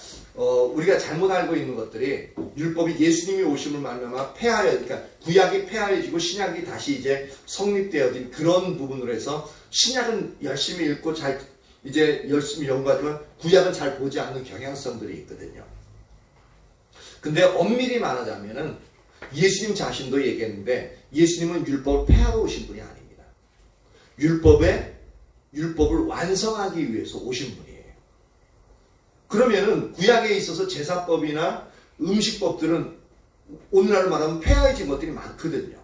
Speaker 5: 우리가 잘못 알고 있는 것들이 율법이 예수님이 오심을 말미암아 그러니까 구약이 폐하여지고 신약이 다시 이제 성립되어진 그런 부분으로 해서 신약은 열심히 읽고 이제 열심히 연구하지만 구약은 잘 보지 않는 경향성들이 있거든요. 근데 엄밀히 말하자면은 예수님 자신도 얘기했는데 예수님은 율법을 폐하러 오신 분이 아닙니다. 율법을 완성하기 위해서 오신 분이에요. 그러면은 구약에 있어서 제사법이나 음식법들은 오늘날 말하면 폐하해진 것들이 많거든요.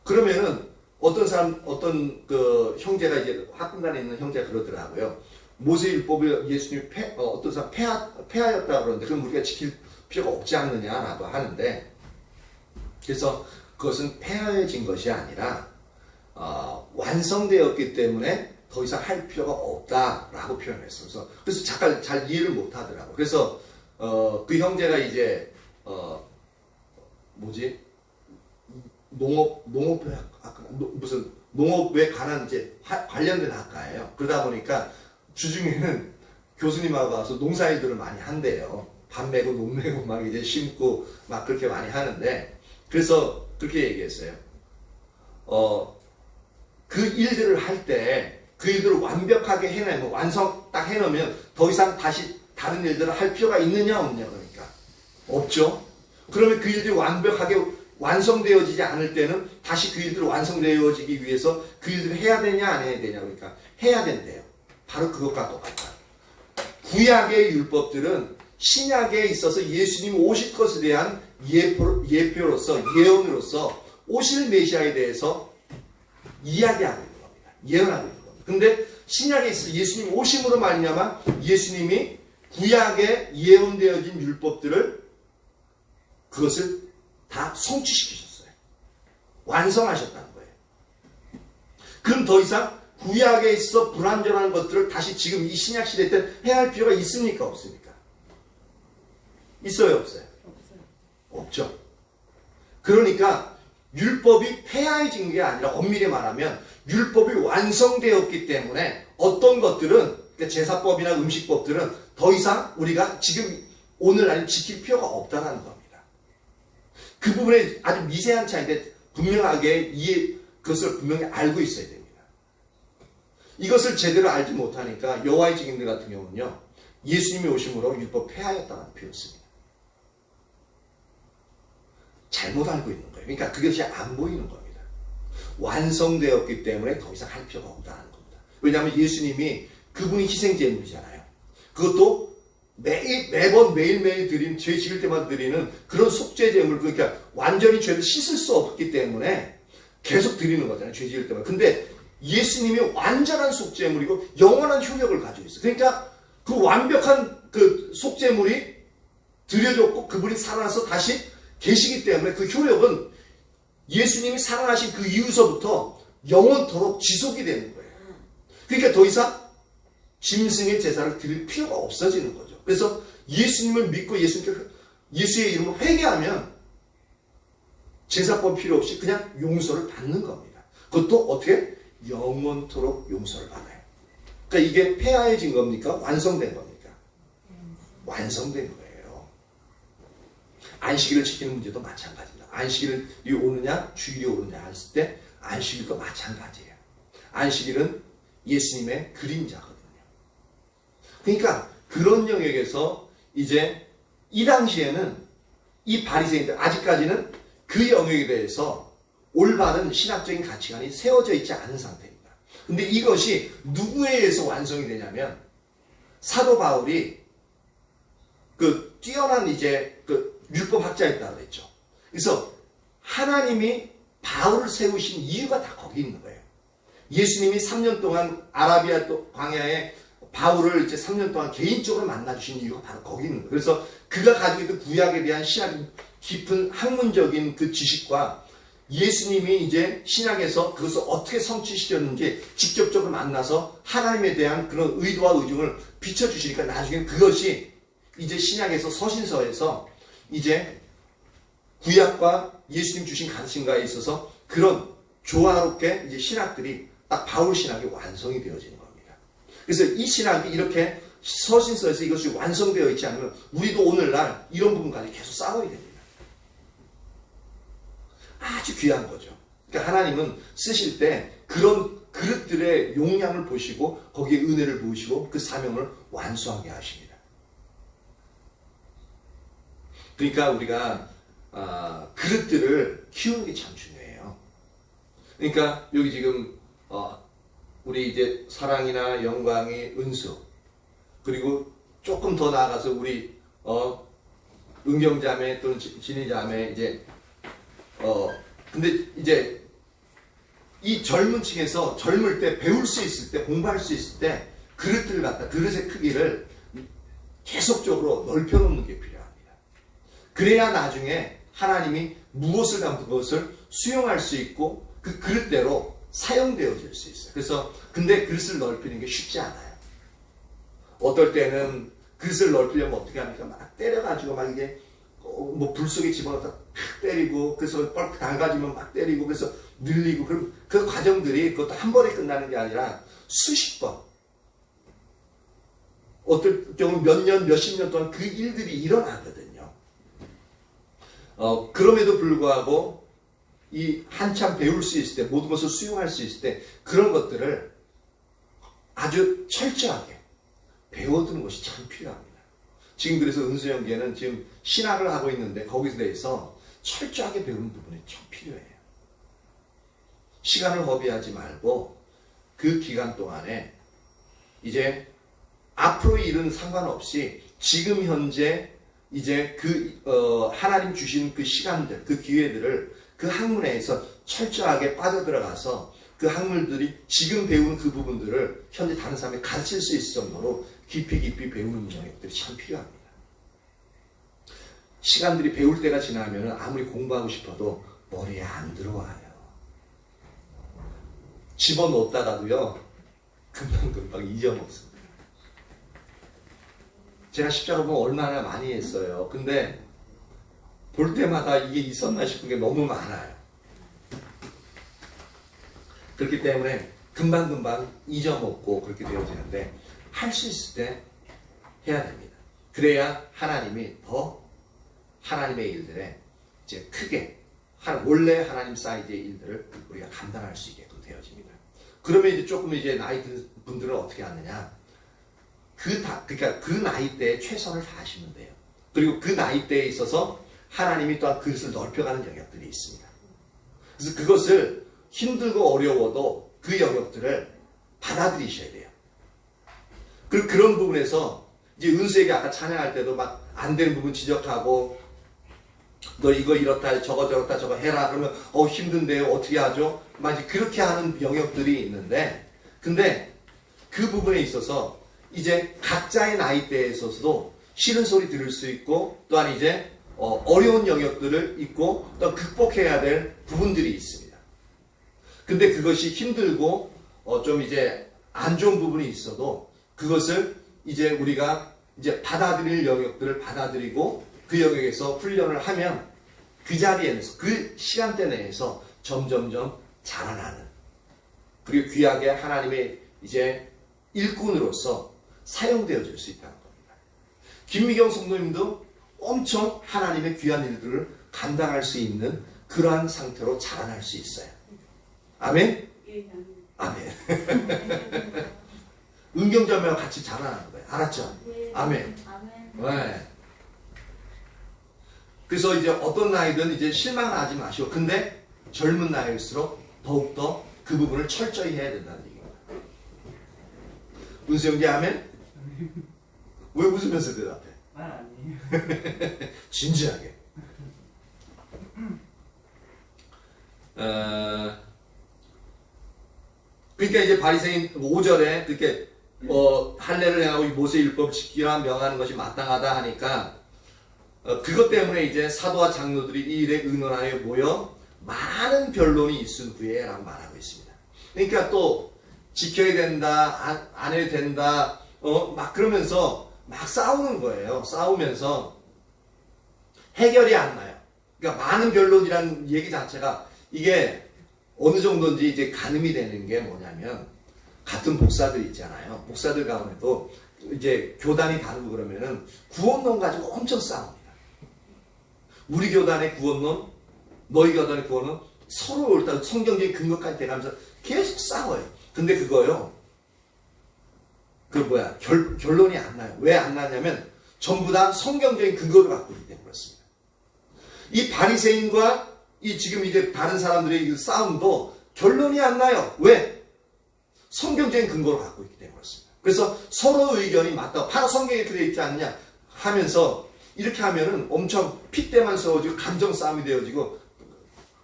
Speaker 5: 그러면은 어떤 그 형제가 이제 학군단에 있는 형제가 그러더라고요. 모세 율법을 예수님이 어떤 사람 폐하였다 그러는데 그럼 우리가 지킬 필요가 없지 않느냐라고 하는데 그래서 그것은 폐하여진 것이 아니라 완성되었기 때문에 더 이상 할 필요가 없다라고 표현했어요. 그래서 잠깐 잘 이해를 못 하더라고요. 그래서 그 형제가 이제 무슨 농업에 관한 이제 관련된 학과예요. 그러다 보니까 주중에는 교수님하고 와서 농사일들을 많이 한대요. 밥 메고 농 메고 막 이제 심고 막 그렇게 많이 하는데 그래서 그렇게 얘기했어요. 그 일들을 할 때 그 일들을 완벽하게 해내면 완성 딱 해놓으면 더 이상 다시 다른 일들을 할 필요가 있느냐 없느냐 그러니까 없죠. 그러면 그 일들이 완벽하게 완성되어지지 않을 때는 다시 그 일들이 완성되어지기 위해서 그 일들을 해야 되냐 안 해야 되냐 그러니까 해야 된대요. 바로 그것과 똑같아요. 구약의 율법들은 신약에 있어서 예수님 오실 것에 대한 예표로서 예언으로서 오실 메시아에 대해서 이야기하고 있는 겁니다. 예언하고 있는 겁니다. 근데 신약에 있어서 예수님 오심으로 말미암아 예수님이 구약에 예언되어진 율법들을 그것을 다 성취시키셨어요. 완성하셨다는 거예요. 그럼 더 이상 구약에 있어 불완전한 것들을 다시 지금 이 신약 시대 때 해야 할 필요가 있습니까? 없습니까? 있어요? 없어요? 없죠. 그러니까 율법이 폐하해진 게 아니라 엄밀히 말하면 율법이 완성되었기 때문에 어떤 것들은 그러니까 제사법이나 음식법들은 더 이상 우리가 지금 오늘날 지킬 필요가 없다는 겁니다. 그 부분에 아주 미세한 차이인데 분명하게 그것을 분명히 알고 있어야 됩니다. 이것을 제대로 알지 못하니까 여호와의 증인들 같은 경우는요. 예수님이 오심으로 율법 폐하였다는 표현을 씁니다. 잘못 알고 있는 거예요. 그러니까 그것이 안 보이는 겁니다. 완성되었기 때문에 더 이상 할 필요가 없다는 겁니다. 왜냐하면 예수님이 그분이 희생제물이잖아요. 그것도 매일매일 드리는 죄 지을 때마다 드리는 그런 속죄제물 그러니까 완전히 죄를 씻을 수 없기 때문에 계속 드리는 거잖아요. 죄 지을 때마다. 근데 예수님이 완전한 속죄물이고 영원한 효력을 가지고 있어요. 그러니까 그 완벽한 그 속죄물이 드려졌고 그분이 살아나서 다시 계시기 때문에 그 효력은 예수님이 살아나신 그 이후서부터 영원토록 지속이 되는 거예요. 그러니까 더 이상 짐승의 제사를 드릴 필요가 없어지는 거죠. 그래서 예수님을 믿고 예수의 이름으로 회개하면 제사법 필요 없이 그냥 용서를 받는 겁니다. 그것도 어떻게? 영원토록 용서를 받아요. 그러니까 이게 폐하해진 겁니까? 완성된 겁니까? 완성된 거예요. 안식일을 지키는 문제도 마찬가지입니다. 안식일이 오느냐 주일이 오느냐 했을 때 안식일도 마찬가지예요. 안식일은 예수님의 그림자거든요. 그러니까 그런 영역에서 이제 이 당시에는 이 바리새인들 아직까지는 그 영역에 대해서 올바른 신학적인 가치관이 세워져 있지 않은 상태입니다. 근데 이것이 누구에 의해서 완성이 되냐면 사도 바울이 그 뛰어난 이제 그 율법학자였다고 그랬죠. 그래서 하나님이 바울을 세우신 이유가 다 거기 있는 거예요. 예수님이 3년 동안 아라비아 광야에 바울을 이제 3년 동안 개인적으로 만나주신 이유가 바로 거기 있는 거예요. 그래서 그가 가지고 있는 구약에 대한 신학 깊은 학문적인 그 지식과 예수님이 이제 신약에서 그것을 어떻게 성취시켰는지 직접적으로 만나서 하나님에 대한 그런 의도와 의중을 비춰주시니까 나중에 그것이 이제 신약에서 서신서에서 이제 구약과 예수님 주신 가르침과에 있어서 그런 조화롭게 이제 신학들이 딱 바울 신학이 완성이 되어지는 겁니다. 그래서 이 신학이 이렇게 서신서에서 이것이 완성되어 있지 않으면 우리도 오늘날 이런 부분까지 계속 싸워야 됩니다. 아주 귀한 거죠. 그러니까 하나님은 쓰실 때 그런 그릇들의 용량을 보시고 거기에 은혜를 부으시고 그 사명을 완수하게 하십니다. 그러니까 우리가 그릇들을 키우는 게 참 중요해요. 그러니까 여기 지금 우리 이제 사랑이나 영광이 은수 그리고 조금 더 나아가서 우리 은경자매 또는 진희자매 이제 근데 이제 이 젊은 층에서 젊을 때 배울 수 있을 때 공부할 수 있을 때 그릇들을 갖다 그릇의 크기를 계속적으로 넓혀놓는 게 필요합니다. 그래야 나중에 하나님이 무엇을 담고 그것을 수용할 수 있고 그 그릇대로 사용되어질 수 있어요. 그래서 근데 그릇을 넓히는 게 쉽지 않아요. 어떨 때는 그릇을 넓히려면 어떻게 합니까? 막 때려가지고 막 이게 뭐 불 속에 집어넣다 탁 때리고 그래서 뻘 담가지면 막 때리고 그래서 늘리고 그럼 그 과정들이 그것도 한 번에 끝나는 게 아니라 수십 번 어떨 경우 몇 년, 몇십 년 동안 그 일들이 일어나거든요. 그럼에도 불구하고 이 한참 배울 수 있을 때 모든 것을 수용할 수 있을 때 그런 것들을 아주 철저하게 배워두는 것이 참 필요합니다. 지금 그래서 은수연계는 지금 신학을 하고 있는데 거기에 대해서 철저하게 배우는 부분이 참 필요해요. 시간을 허비하지 말고 그 기간 동안에 이제 앞으로의 일은 상관없이 지금 현재 이제 하나님 주신 그 시간들, 그 기회들을 그 학문에서 철저하게 빠져들어가서 그 학문들이 지금 배우는 그 부분들을 현재 다른 사람에게 가르칠 수 있을 정도로 깊이 배우는 영역들이 참 필요합니다. 시간들이 배울 때가 지나면 아무리 공부하고 싶어도 머리에 안 들어와요. 집어넣었다가도요 금방 잊어먹습니다. 제가 십자가 보면 얼마나 많이 했어요. 근데 볼 때마다 이게 있었나 싶은 게 너무 많아요. 그렇기 때문에 금방 잊어먹고 그렇게 되어지는데 할 수 있을 때 해야 됩니다. 그래야 하나님이 더 하나님의 일들에 이제 크게 원래 하나님 사이즈의 일들을 우리가 감당할 수 있게끔 되어집니다. 그러면 이제 조금 이제 나이 든 분들은 어떻게 하느냐? 그러니까 그 나이 때에 최선을 다하시면 돼요. 그리고 그 나이 때에 있어서 하나님이 또한 그릇을 넓혀가는 영역들이 있습니다. 그래서 그것을 힘들고 어려워도 그 영역들을 받아들이셔야 돼요. 그리고 그런 부분에서 이제 은수에게 아까 찬양할 때도 막 안 되는 부분 지적하고 너 이거 이렇다 저거 저렇다 저거 해라 그러면 힘든데요 어떻게 하죠? 막 이제 그렇게 하는 영역들이 있는데 근데 그 부분에 있어서 이제 각자의 나이대에 있어서도 싫은 소리 들을 수 있고 또한 이제 어려운 영역들을 있고 또 극복해야 될 부분들이 있습니다. 근데 그것이 힘들고 좀 이제 안 좋은 부분이 있어도 그것을 이제 우리가 이제 받아들일 영역들을 받아들이고 그 영역에서 훈련을 하면 그 자리에서 그 시간대 내에서 점점점 자라나는 그리고 귀하게 하나님의 이제 일꾼으로서 사용되어질 수 있다는 겁니다. 김미경 성도님도 엄청 하나님의 귀한 일들을 감당할 수 있는 그러한 상태로 자라날 수 있어요. 아멘?
Speaker 2: 예,
Speaker 5: 아멘. 은경자매와 같이 자라나는 거예요. 알았죠? 아멘.
Speaker 2: 아멘.
Speaker 5: 네. 그래서 이제 어떤 나이든 이제 실망하지 마시고, 근데 젊은 나이일수록 더욱더 그 부분을 철저히 해야 된다는 얘기입니다. 은수영제 아멘? 왜 웃으면서 대답해?
Speaker 7: 말 아니에요.
Speaker 5: 진지하게. 그러니까 이제 바리새인 5절에 그렇게 할례를 행하고 모세 율법 지키라 명하는 것이 마땅하다 하니까 그것 때문에 이제 사도와 장로들이 이 일에 의논하여 모여 많은 변론이 있은 후에 라고 말하고 있습니다. 그러니까 또 지켜야 된다, 안 해도 된다, 막 그러면서 막 싸우는 거예요. 싸우면서 해결이 안 나요. 그러니까 많은 변론이라는 얘기 자체가 이게 어느 정도인지 이제 가늠이 되는 게 뭐냐면, 같은 목사들 있잖아요. 목사들 가운데도 이제 교단이 다르고 그러면은 구원론 가지고 엄청 싸웁니다. 우리 교단의 구원론, 너희 교단의 구원론, 서로 일단 성경적인 근거까지 돼가면서 계속 싸워요. 근데 그거요, 결론이 안 나요. 왜 안 나냐면 전부 다 성경적인 근거를 갖고 있기 때문에 그렇습니다. 이 바리새인과 이 지금 이제 다른 사람들의 이 싸움도 결론이 안 나요. 왜? 성경적인 근거를 갖고 있기 때문에 그렇습니다. 그래서 서로 의견이 맞다. 바로 성경에 이렇게 되어 있지 않느냐 하면서 이렇게 하면은 엄청 핏대만 세워지고 감정 싸움이 되어지고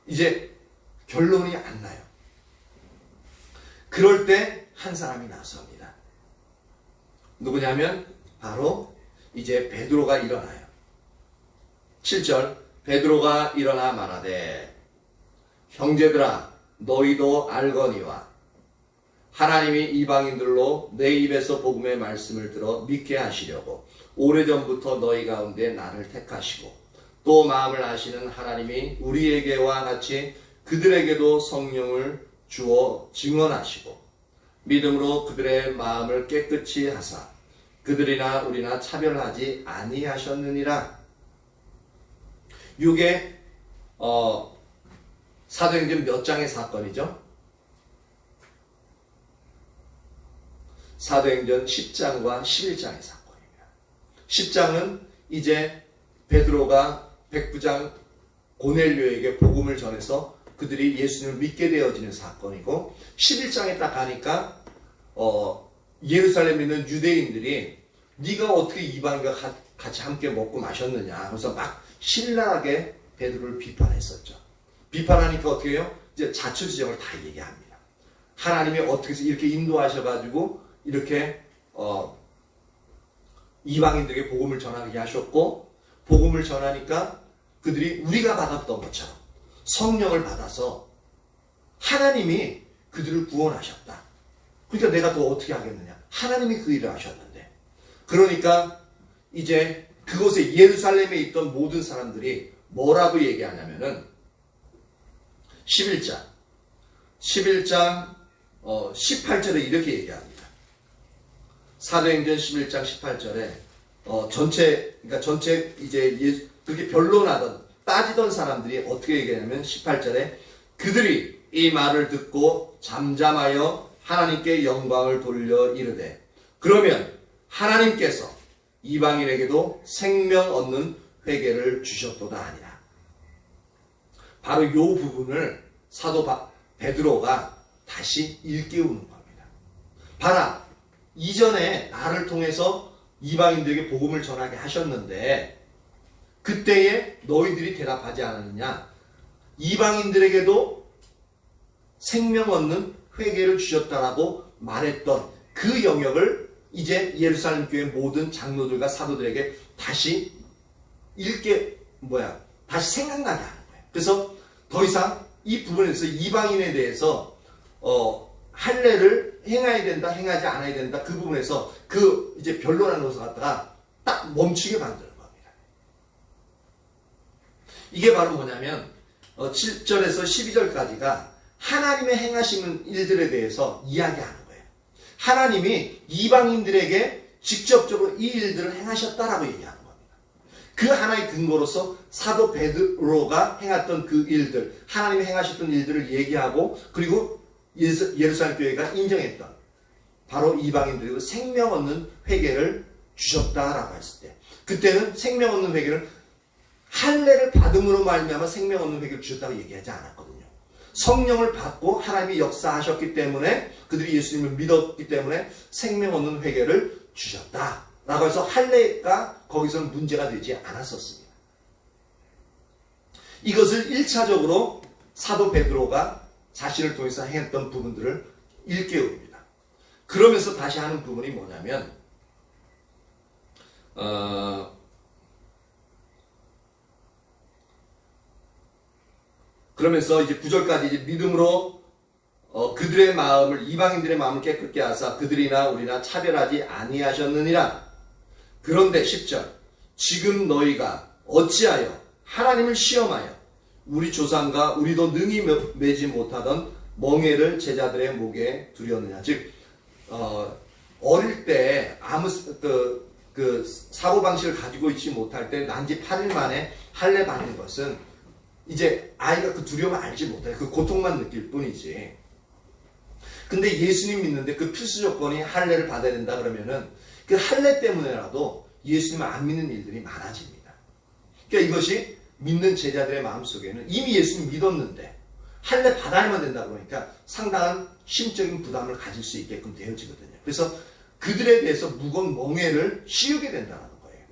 Speaker 5: 이제 결론이 안 나요. 그럴 때 한 사람이 나섭니다. 누구냐면 바로 이제 베드로가 일어나요. 7절, 베드로가 일어나 말하되 형제들아 너희도 알거니와 하나님이 이방인들로 내 입에서 복음의 말씀을 들어 믿게 하시려고 오래전부터 너희 가운데 나를 택하시고 또 마음을 아시는 하나님이 우리에게와 같이 그들에게도 성령을 주어 증언하시고 믿음으로 그들의 마음을 깨끗이 하사 그들이나 우리나 차별하지 아니하셨느니라. 이게 사도행전 몇 장의 사건이죠? 사도행전 10장과 11장의 사건입니다. 10장은 이제 베드로가 백부장 고넬료에게 복음을 전해서 그들이 예수님을 믿게 되어지는 사건이고, 11장에 딱 가니까 예루살렘에 있는 유대인들이 네가 어떻게 이방인과 같이 함께 먹고 마셨느냐 그래서 막 신랄하게 베드로를 비판했었죠. 비판하니까 어떻게 해요? 이제 자초지정을 다 얘기합니다. 하나님이 어떻게 해서 이렇게 인도하셔가지고 이렇게 이방인들에게 복음을 전하게 하셨고, 복음을 전하니까 그들이 우리가 받았던 것처럼 성령을 받아서 하나님이 그들을 구원하셨다. 그러니까 내가 더 어떻게 하겠느냐. 하나님이 그 일을 하셨는데. 그러니까 이제 그곳에 예루살렘에 있던 모든 사람들이 뭐라고 얘기하냐면은 11장 18절에 이렇게 얘기합니다. 사도행전 11장 18절에 전체 이제 그렇게 변론하던 따지던 사람들이 어떻게 얘기하냐면 18절에 그들이 이 말을 듣고 잠잠하여 하나님께 영광을 돌려 이르되 그러면 하나님께서 이방인에게도 생명 얻는 회개를 주셨도다 하니라. 바로 이 부분을 사도 베드로가 다시 일깨우는 겁니다. 봐라, 이전에 나를 통해서 이방인들에게 복음을 전하게 하셨는데 그때에 너희들이 대답하지 않았느냐. 이방인들에게도 생명 얻는 회개를 주셨다라고 말했던 그 영역을 이제 예루살렘 교회 모든 장로들과 사도들에게 다시 다시 생각나게 하는 거예요. 그래서 더 이상 이 부분에서 이방인에 대해서 할례를 행해야 된다, 행하지 않아야 된다, 그 부분에서 그 이제 변론하는 것을 갖다가 딱 멈추게 만드는 겁니다. 이게 바로 뭐냐면 7절에서 12절까지가 하나님의 행하시는 일들에 대해서 이야기하는 거예요. 하나님이 이방인들에게 직접적으로 이 일들을 행하셨다라고 얘기하는 겁니다. 그 하나의 근거로서 사도 베드로가 행했던 그 일들, 하나님이 행하셨던 일들을 얘기하고 그리고 예루살렘 교회가 인정했던 바로 이방인들에게 생명 얻는 회개를 주셨다라고 했을 때, 그때는 생명 얻는 회개를 할례를 받음으로 말미암아 생명 얻는 회개를 주셨다고 얘기하지 않았거든요. 성령을 받고 하나님이 역사하셨기 때문에, 그들이 예수님을 믿었기 때문에 생명 얻는 회개를 주셨다라고 해서 할례가 거기서는 문제가 되지 않았었습니다. 이것을 1차적으로 사도 베드로가 자신을 통해서 행했던 부분들을 일깨웁니다. 그러면서 다시 하는 부분이 뭐냐면 그러면서 이제 9절까지 이제 믿음으로 그들의 마음을, 이방인들의 마음을 깨끗게 하사 그들이나 우리나 차별하지 아니하셨느니라. 그런데 10절, 지금 너희가 어찌하여 하나님을 시험하여 우리 조상과 우리도 능히 매지 못하던 멍에를 제자들의 목에 두렸느냐. 즉 어릴 때 아무 그 사고방식을 가지고 있지 못할 때 난지 8일 만에 할례 받는 것은 이제 아이가 그 두려움을 알지 못해. 그 고통만 느낄 뿐이지. 근데 예수님 믿는데 그 필수 조건이 할례를 받아야 된다 그러면은 그 할례 때문에라도 예수님을 안 믿는 일들이 많아집니다. 그러니까 이것이 믿는 제자들의 마음속에는 이미 예수님 믿었는데 할례 받아야만 된다 그러니까 상당한 심적인 부담을 가질 수 있게끔 되어지거든요. 그래서 그들에 대해서 무거운 멍에를 씌우게 된다는 거예요.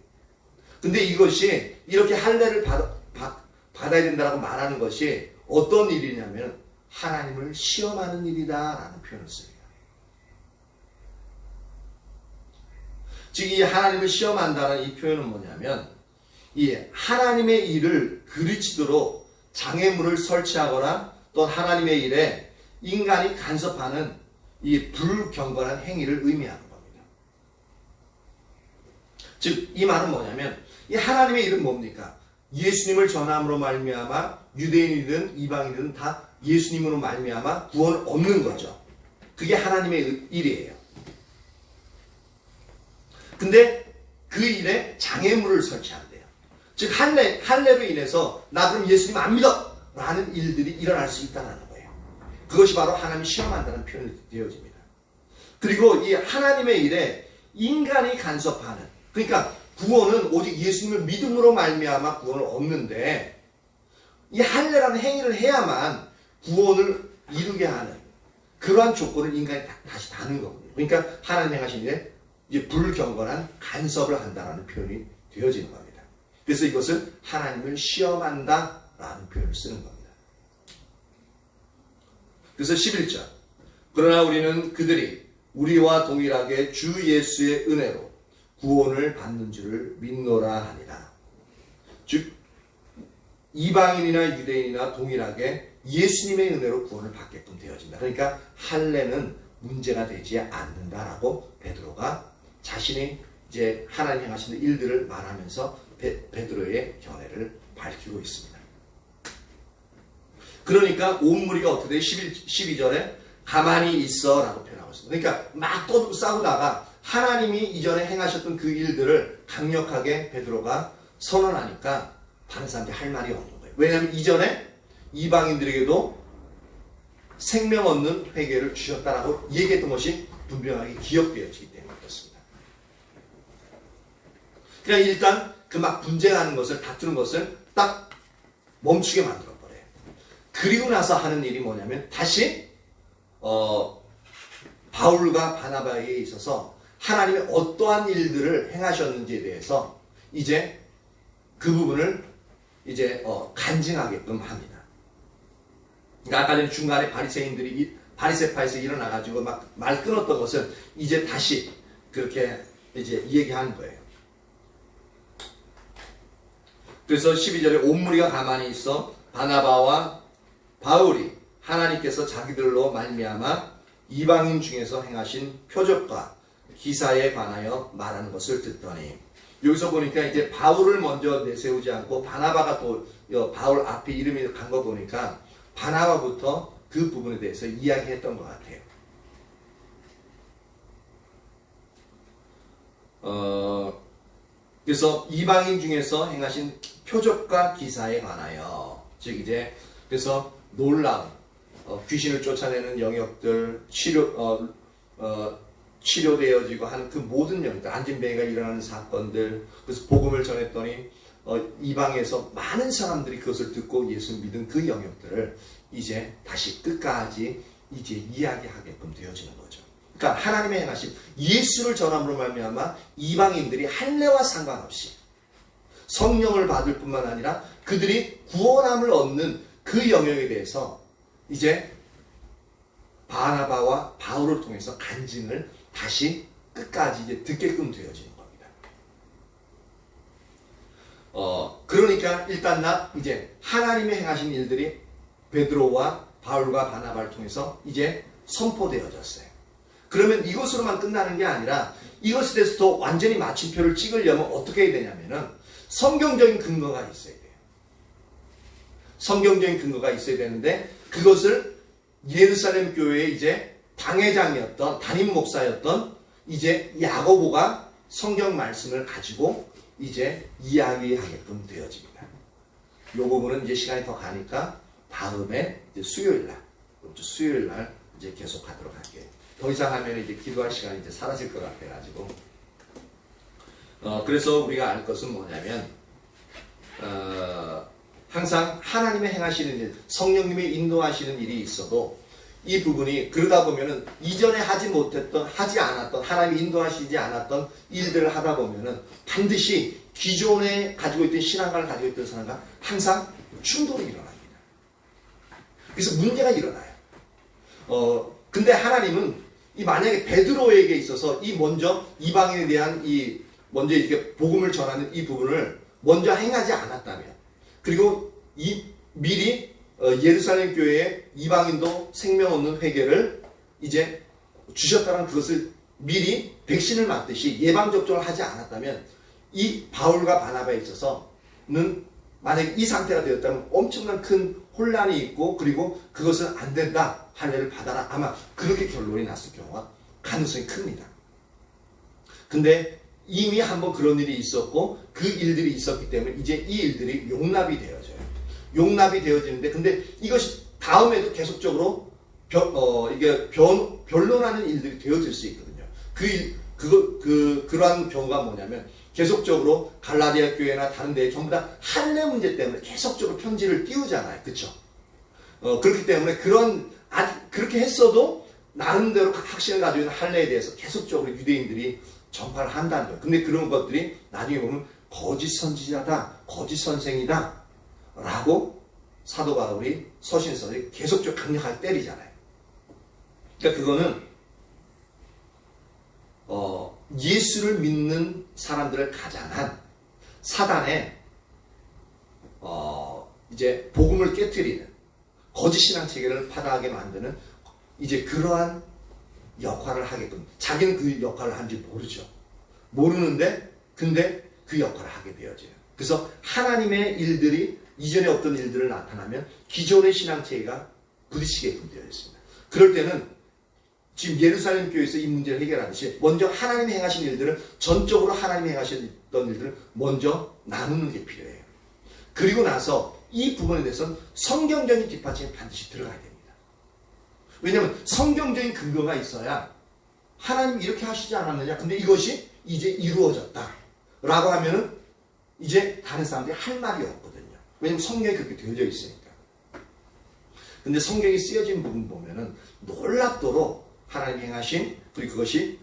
Speaker 5: 근데 이것이 이렇게 할례를 받아야 된다고 말하는 것이 어떤 일이냐면 하나님을 시험하는 일이다라는 표현을 씁니다. 즉 이 하나님을 시험한다는 이 표현은 뭐냐면 이 하나님의 일을 그르치도록 장애물을 설치하거나 또 하나님의 일에 인간이 간섭하는 이 불경건한 행위를 의미하는 겁니다. 즉 이 말은 뭐냐면 이 하나님의 일은 뭡니까? 예수님을 전함으로 말미암아 유대인이든 이방인이든 다 예수님으로 말미암아 구원을 얻는 거죠. 그게 하나님의 일이에요. 근데 그 일에 장애물을 설치한대요. 즉 할례로 인해서 나 그럼 예수님 안 믿어! 라는 일들이 일어날 수 있다는 거예요. 그것이 바로 하나님이 시험한다는 표현이 되어집니다. 그리고 이 하나님의 일에 인간이 간섭하는, 그러니까 구원은 오직 예수님을 믿음으로 말미암아 구원을 얻는데 이 할례라는 행위를 해야만 구원을 이루게 하는 그러한 조건을 인간이 다시 다는 거거든요. 그러니까 하나님 행하신 일에 이제 불경건한 간섭을 한다는 표현이 되어지는 겁니다. 그래서 이것을 하나님을 시험한다라는 표현을 쓰는 겁니다. 그래서 11절, 그러나 우리는 그들이 우리와 동일하게 주 예수의 은혜로 구원을 받는 줄을 믿노라 하니라. 즉 이방인이나 유대인이나 동일하게 예수님의 은혜로 구원을 받게끔 되어진다. 그러니까 할례는 문제가 되지 않는다라고 베드로가 자신이 이제 하나님 행하시는 일들을 말하면서 베드로의 견해를 밝히고 있습니다. 그러니까 온 무리가 어떻게 12절에 가만히 있어 라고 표현하고 있습니다. 그러니까 막 떠들고 싸우다가 하나님이 이전에 행하셨던 그 일들을 강력하게 베드로가 선언하니까 다른 사람들이 할 말이 없는 거예요. 왜냐하면 이전에 이방인들에게도 생명 얻는 회개를 주셨다라고 얘기했던 것이 분명하게 기억되어지기 때문에 그렇습니다. 그냥 일단 그 막 분쟁하는 것을, 다투는 것을 딱 멈추게 만들어버려요. 그리고 나서 하는 일이 뭐냐면 다시 바울과 바나바에게 있어서 하나님이 어떠한 일들을 행하셨는지에 대해서 이제 그 부분을 이제 간증하게끔 합니다. 그러니까 아까 전에 중간에 바리새파에서 일어나가지고 막 말 끊었던 것을 이제 다시 그렇게 이제 얘기하는 거예요. 그래서 12절에 온 무리가 가만히 있어 바나바와 바울이 하나님께서 자기들로 말미암아 이방인 중에서 행하신 표적과 기사에 관하여 말하는 것을 듣더니, 여기서 보니까 이제 바울을 먼저 내세우지 않고 바나바가 또 바울 앞에 이름이 간 거 보니까 바나바부터 그 부분에 대해서 이야기했던 것 같아요. 그래서 이방인 중에서 행하신 표적과 기사에 관하여, 즉 이제 그래서 놀라운 귀신을 쫓아내는 영역들, 치료되어지고 하는 그 모든 영역들, 안진뱅이가 일어나는 사건들, 그래서 복음을 전했더니 이방에서 많은 사람들이 그것을 듣고 예수 믿은 그 영역들을 이제 다시 끝까지 이제 이야기하게끔 되어지는 거죠. 그러니까 하나님의 행하심, 예수를 전함으로 말미암아 이방인들이 할례와 상관없이 성령을 받을 뿐만 아니라 그들이 구원함을 얻는 그 영역에 대해서 이제 바나바와 바울을 통해서 간증을 다시 끝까지 이제 듣게끔 되어지는 겁니다. 그러니까 일단 이제 하나님의 행하신 일들이 베드로와 바울과 바나바를 통해서 이제 선포되어졌어요. 그러면 이것으로만 끝나는 게 아니라 이것에 대해서 더 완전히 마침표를 찍으려면 어떻게 해야 되냐면은 성경적인 근거가 있어야 돼요. 성경적인 근거가 있어야 되는데 그것을 예루살렘 교회의 이제 당회장이었던 담임 목사였던 이제 야고보가 성경 말씀을 가지고 이제 이야기하게끔 되어집니다. 이 부분은 이제 시간이 더 가니까 다음에 이제 수요일 날 이제 계속하도록 할게요. 더 이상 하면 이제 기도할 시간이 이제 사라질 것 같아가지고. 그래서 우리가 알 것은 뭐냐면, 항상 하나님의 행하시는 일, 성령님의 인도하시는 일이 있어도 이 부분이 그러다 보면은 이전에 하지 않았던, 하나님이 인도하시지 않았던 일들을 하다 보면은 반드시 기존에 가지고 있던 신앙관을 가지고 있던 사람과 항상 충돌이 일어납니다. 그래서 문제가 일어나요. 근데 하나님은 이 만약에 베드로에게 있어서 이 먼저 이방인에 대한 이 먼저 이렇게 복음을 전하는 이 부분을 먼저 행하지 않았다면, 그리고 이 미리 예루살렘 교회에 이방인도 생명 없는 회개를 이제 주셨다는 그것을 미리 백신을 맞듯이 예방 접종을 하지 않았다면 이 바울과 바나바에 있어서는 만약에 이 상태가 되었다면 엄청난 큰 혼란이 있고, 그리고 그것은 안 된다, 할례를 받아라, 아마 그렇게 결론이 났을 경우가 가능성이 큽니다. 근데 이미 한번 그런 일이 있었고 그 일들이 있었기 때문에 이제 이 일들이 용납이 되어져요. 용납이 되어지는데, 근데 이것이 다음에도 계속적으로 변론하는 일들이 되어질 수 있거든요. 그러한 경우가 뭐냐면, 계속적으로 갈라디아 교회나 다른 데에 전부 다 할례 문제 때문에 계속적으로 편지를 띄우잖아요. 그렇죠? 그렇기 때문에 그렇게 했어도 나름대로 확신을 가지고 있는 할례에 대해서 계속적으로 유대인들이 전파를 한다는 거예요. 근데 그런 것들이 나중에 보면 거짓 선지자다, 거짓 선생이다 라고 사도 바울이 서신서에 계속적으로 강력하게 때리잖아요. 그러니까 그거는 예수를 믿는 사람들을 가장한 사단의 이제 복음을 깨트리는 거짓 신앙 체계를 파다하게 만드는 이제 그러한 역할을 하게끔, 자기는 그 역할을 하는지 모르죠. 모르는데 근데 그 역할을 하게 되어져요. 그래서 하나님의 일들이 이전에 어떤 일들을 나타나면 기존의 신앙 체계가 부딪히게끔 되어 있습니다. 그럴 때는 지금 예루살렘 교회에서 이 문제를 해결하듯이 먼저 하나님이 행하신 일들을, 전적으로 하나님이 행하셨던 일들을 먼저 나누는 게 필요해요. 그리고 나서 이 부분에 대해서는 성경적인 뒷받침이 반드시 들어가야 됩니다. 왜냐하면 성경적인 근거가 있어야 하나님이 이렇게 하시지 않았느냐, 근데 이것이 이제 이루어졌다 라고 하면은 이제 다른 사람들이 할 말이 없거든요. 왜냐하면 성경이 그렇게 되어져 있으니까. 근데 성경이 쓰여진 부분 보면은 놀랍도록 하나님이 행하신, 그리고 그것이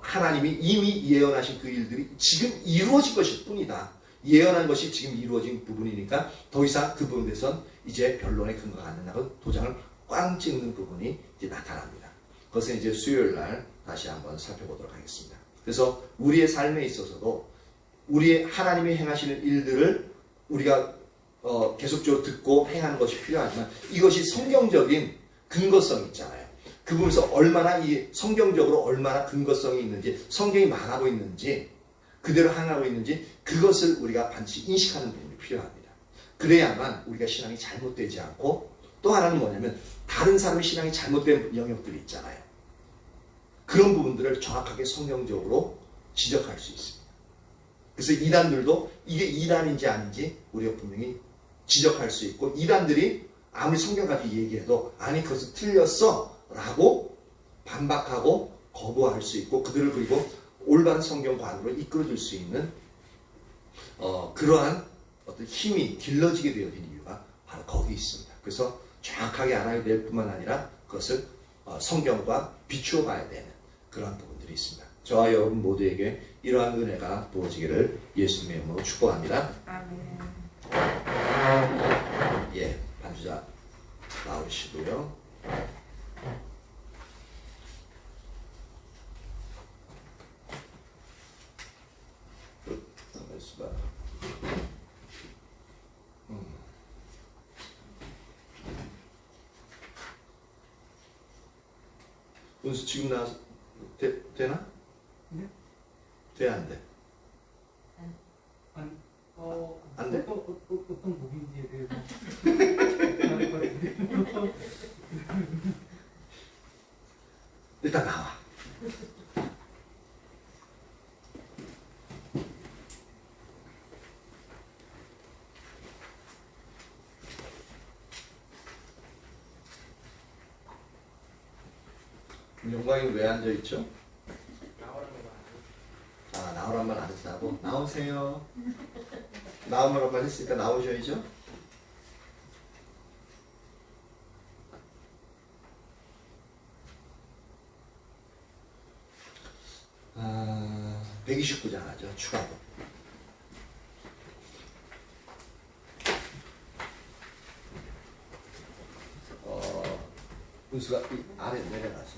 Speaker 5: 하나님이 이미 예언하신 그 일들이 지금 이루어진 것일 뿐이다. 예언한 것이 지금 이루어진 부분이니까 더 이상 그 부분에 대해서는 이제 변론의 근거가 안 된다고 도장을 꽝 찍는 부분이 이제 나타납니다. 그것은 이제 수요일 날 다시 한번 살펴보도록 하겠습니다. 그래서 우리의 삶에 있어서도 우리의 하나님이 행하시는 일들을 우리가 계속적으로 듣고 행하는 것이 필요하지만, 이것이 성경적인 근거성이 있잖아요. 그 부분에서 얼마나 이 성경적으로 얼마나 근거성이 있는지, 성경이 말하고 있는지, 그대로 행하고 있는지, 그것을 우리가 반드시 인식하는 부분이 필요합니다. 그래야만 우리가 신앙이 잘못되지 않고, 또 하나는 뭐냐면 다른 사람의 신앙이 잘못된 영역들이 있잖아요. 그런 부분들을 정확하게 성경적으로 지적할 수 있습니다. 그래서 이단들도 이게 이단인지 아닌지 우리가 분명히 지적할 수 있고, 이단들이 아무리 성경 가지고 얘기해도 아니 그것은 틀렸어 라고 반박하고 거부할 수 있고, 그들을 그리고 올바른 성경관으로 이끌어줄 수 있는 그러한 어떤 힘이 길러지게 되어진 이유가 바로 거기 있습니다. 그래서 정확하게 알아야 될 뿐만 아니라 그것을 성경과 비추어 봐야 되는 그러한 부분들이 있습니다. 저와 여러분 모두에게 이러한 은혜가 부어지기를 예수님의 이름으로 축복합니다.
Speaker 6: 아멘.
Speaker 5: 예, 반주자 나오시고요. 가만있어봐. 은수 지금 나와서 되나?
Speaker 7: 네?
Speaker 5: 돼, 안 돼? 안 돼?
Speaker 7: 어떤 곡인지에 대해서 다를 것 같은데요.
Speaker 5: 일단 나와. 영광이 왜 앉아있죠? 아, 나오란 말 안 했다고? 나오세요. 나오란 말 했으니까 나오셔야죠. 아, 129장 하죠. 추가로. 은수가 이 아래 내려놨어.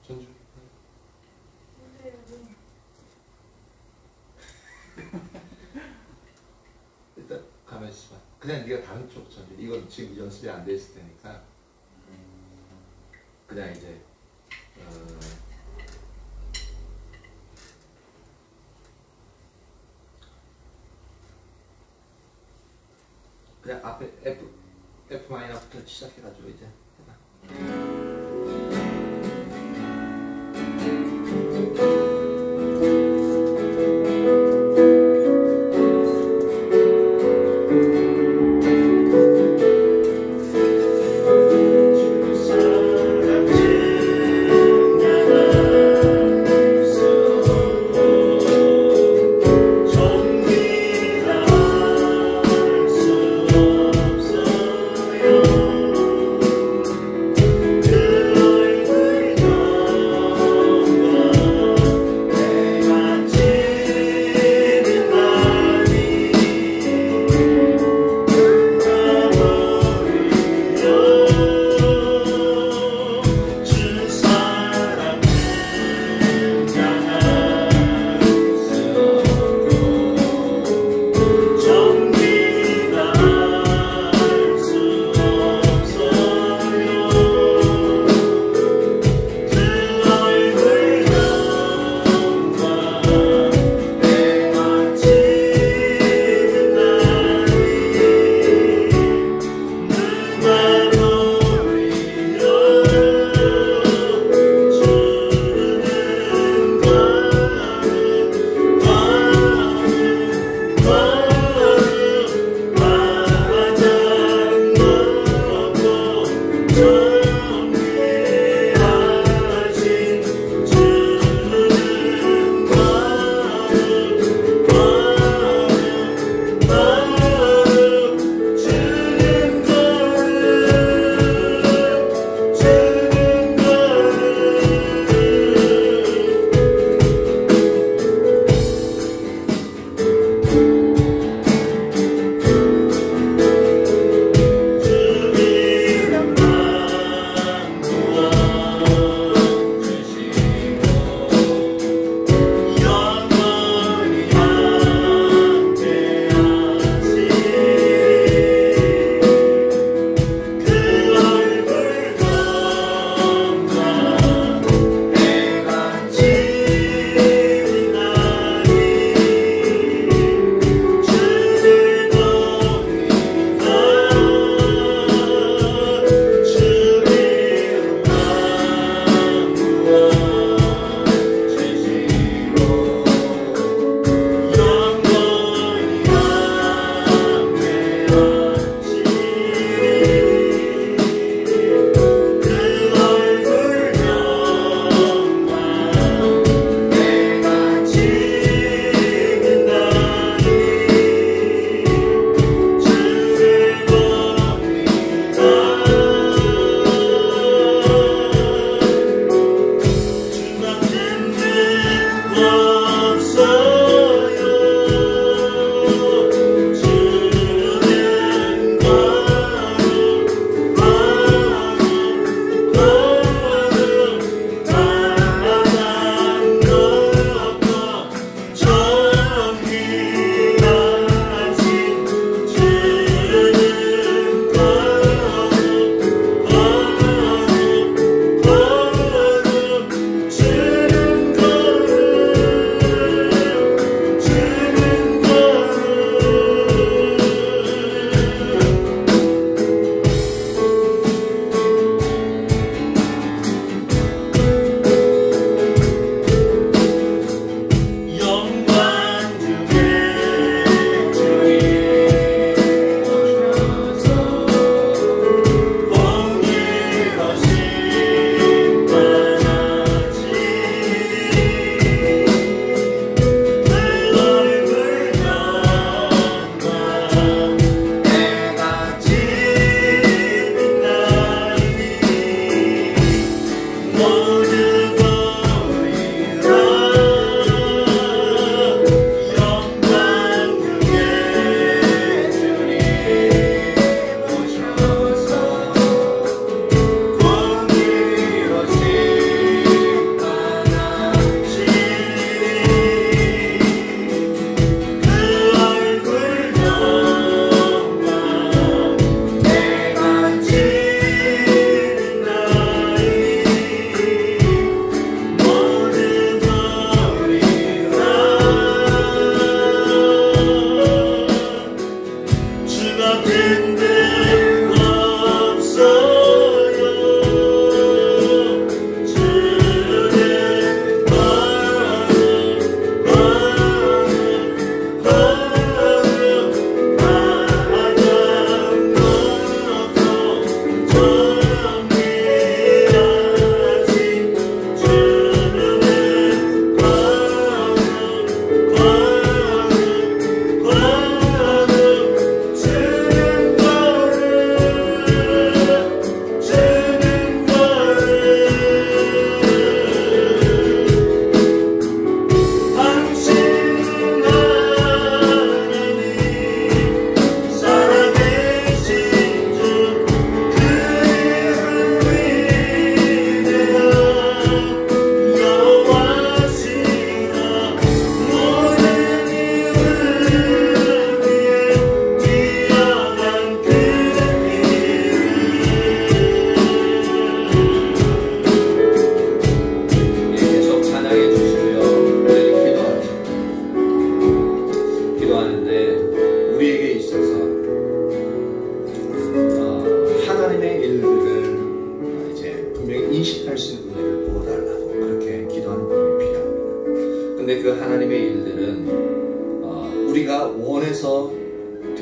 Speaker 5: 전주. 일단 가만히 있어봐. 그냥 네가 다른 쪽 전주. 이건 지금 연습이 안 돼 있을 테니까 그냥 이제 그냥 앞에 F 마이너부터 시작해가지고 이제 해봐.
Speaker 1: 정리할 수 없어요.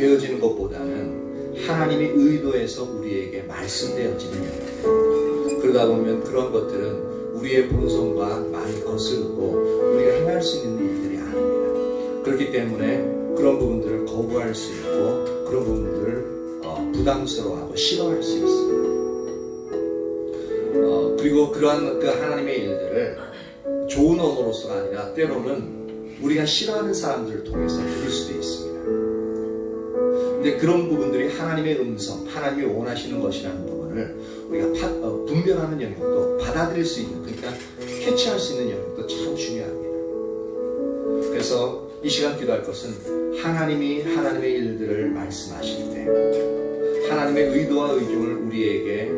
Speaker 5: 되어지는 것보다는 하나님이 의도해서 우리에게 말씀되어지는 영역. 그러다 보면 그런 것들은 우리의 본성과 많이 거스르고 우리가 행할 수 있는 일들이 아닙니다. 그렇기 때문에 그런 부분들을 거부할 수 있고 그런 부분들을 부담스러워하고 싫어할 수 있습니다. 그리고 그러한 그 하나님의 일들을 좋은 언어로서가 아니라 때로는 우리가 싫어하는 사람들을 통해서 들을 수도 있습니다. 근데 그런 부분들이 하나님의 음성, 하나님이 원하시는 것이라는 부분을 우리가 분별하는 영역도 받아들일 수 있는, 그러니까 캐치할 수 있는 영역도 참 중요합니다. 그래서 이 시간 기도할 것은 하나님이 하나님의 일들을 말씀하실 때 하나님의 의도와 의중을 우리에게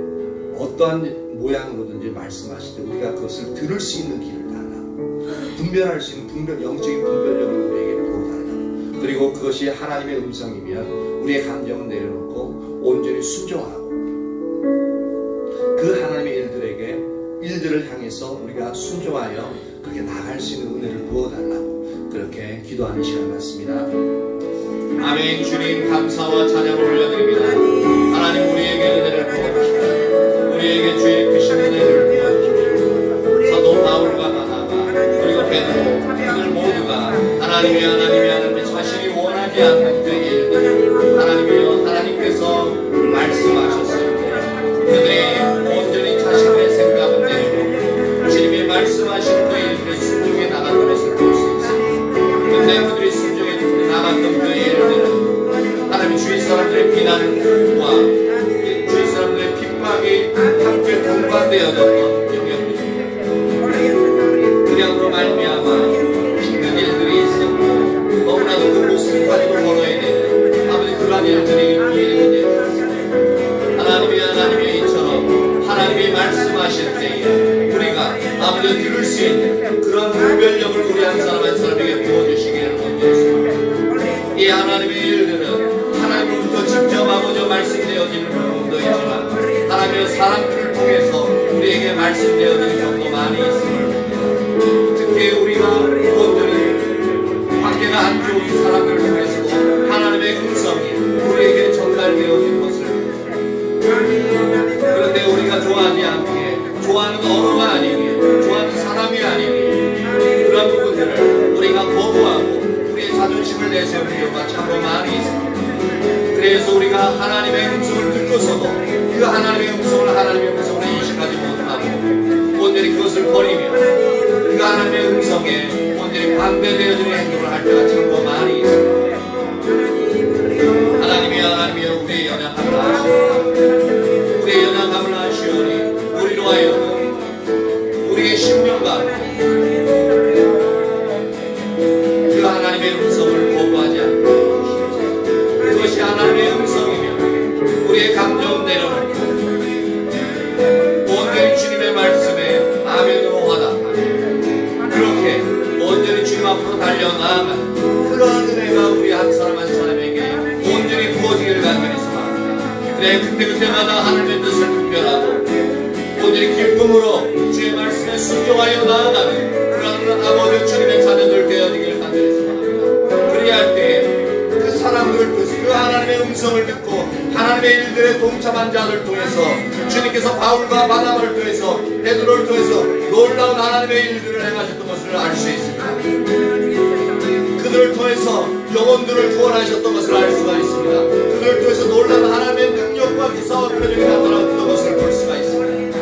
Speaker 5: 어떠한 모양으로든지 말씀하실 때 우리가 그것을 들을 수 있는 길을 달라, 분별할 수 있는 영적인 분별력을 우리에게 부어달라. 그리고 그것이 하나님의 음성이면 우리의 감정은 내려놓고 온전히 순종하고 그 하나님의 일들을 향해서 우리가 순종하여 그렇게 나갈 수 있는 은혜를 부어달라고 그렇게 기도하는 시간 같습니다. 아멘. 주님 감사와 찬양을 올려드립니다. 하나님 우리에게 은혜를 부어주시고 우리에게 주의 크신 은혜를 부어주시고 사도 바울과 바나바 그리고 베드로 그들 모두가 하나님이 자신이 원하지 않는 그 일들 하나님이여 하나님께서 말씀하셨을 때 그들이 온전히 자신의 생각을 내리고 주님이 말씀하신 그 일들의 순종에 나가는 것을 볼 수 있습니다. 그런데 그들이 순종에 나갔던 그 일들은 하나님 주위 사람들의 비난과 주위 사람들의 핍박이 함께 동반되어졌던 영역입니다. 그냥으로 말미암아 힘든 일들이 있었고 너무나도 그 모습까지도 걸어야 되는 아버지 그러한 일들이 하나님이 이처럼 하나님이 말씀하실 때에 우리가 아버지 들을 수 있는 그런 분별력을 우리 한 사람 한 사람에게 부어주시기를 원하십니다. 이 하나님의 일들은 하나님으로부터 직접 아버지 말씀되어지는 부분도 있지만 하나님의 사람들을 통해서 우리에게 말씀되어지는 경우도 많이 있습니다. 특히 우리가 온전히 관계가 안 좋은 사람들을 통해서도 하나님의 음성이 우리에게 전달되어진 것을 그런데 우리가 좋아하지 않기에 좋아하는 언어가 아니기에 좋아하는 사람이 아니기에 그런 부분들을 우리가 거부하고 우리의 자존심을 내세우는 경우가 참 많이 있습니다. 그래서 우리가 하나님의 음성을 듣고서도 그 하나님의 음성을 인식하지 못하고 온전히 그것을 버리며 그 하나님의 음성에 온전히 반대되어지는 행동을 할 때가 참 많이 있습니다. 하나님이여 우리의 연약함을 아시옵나니 우리의 연약함을 아시오니 우리로 하여금 우리의 심령과 그 하나님의 음성을 거부하지 않게 해주시옵소서. 그것이 하나님의 음성이며 우리의 감정을 내려놓고 온전히 주님의 말씀에 아멘으로 화답하며 그렇게 온전히 주님 앞으로 달려나아가는 그러한 은혜가 우리 한 사람 한 사람에게 온전히 부어지기를 간절히 소망합니다. 그래 그때마다 하나님의 뜻을 분별하고 온전히 기쁨으로 주의 말씀에 순종하여 나아가는 그런 아버지 주님의 자녀들 되어지기를 간절히 소망합니다. 그리할 때에 그 사람들을 통해서 그 하나님의 음성을 듣고 하나님의 일들에 동참한 자를 통해서 주님께서 바울과 바나바를 통해서 베드로를 통해서 놀라운 하나님의 일들을 행하셨던 것을 알 수 있습니다. 그들을 통해서 영혼들을 구원하셨던 것을 알 수가 있습니다. 그들을 통해서 놀라운 하나님의 능력과 기사와 표적이 나타났던 것을 볼 수가 있습니다.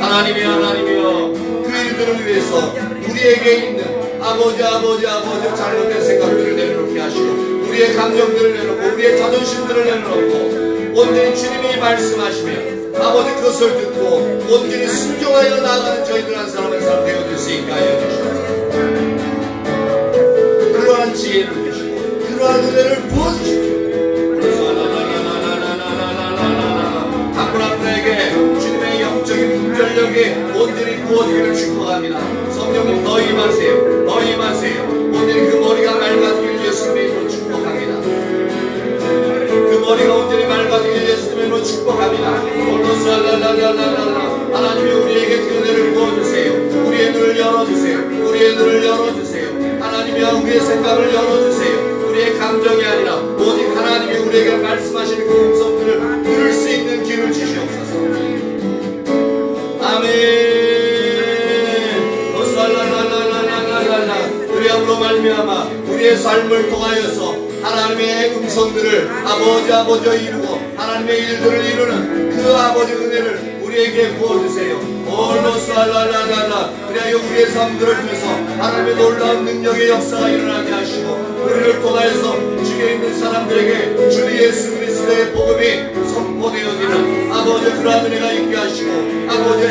Speaker 5: 하나님이여 그 일들을 위해서 우리에게 있는 아버지 잘못된 생각들을 내려놓게 하시고 우리의 감정들을 내려놓고 우리의 자존심들을 내려놓고 온전히 주님이 말씀하시며 아버지 그것을 듣고 온전히 순종하여 나아가는 저희들 한 사람 한 사람 되어줄 수 있게 하여 주시옵소서. 그러한 지혜를 주시고 그러한 은혜를 부어주십시오. 한 분 한 분에게 주님의 영적인 분별력이 온전히 부어지기를 축복합니다. 성령님 더 임하세요. 더 임하세요. 온전히 그 머리가 맑아지기를 예수님의 이름으로 축복합니다. 그 머리가 온전히 맑아지기를 예수님의 이름으로 축복합니다. 하나님이 우리에게 그 은혜를 부어주세요. 우리의 눈을 열어주세요. 우리의 눈을 열어주세요. 하나님이 우리의 생각을 열어주세요. 우리의 감정이 아니라 오직 하나님 하나님이 우리에게 말씀하시는 그 음성들을 들을 수 있는 귀를 주시옵소서. 아멘. 그리함으로 말미암아 우리의 삶을 통하여서 하나님의 음성들을 아버지 이루고 하나님의 일들을 이루는 그 아버지 은혜를 우리에게 부어주세요. 그리하여 우리의 삶들을 통해서 하나님의 놀라운 능력의 역사가 일어나게 하시고 우리를 통하여서 주위에 있는 사람들에게 주 예수 그리스도의 복음이 선포되어지는 아버지 그러한 은혜가 있게 하시고 아버지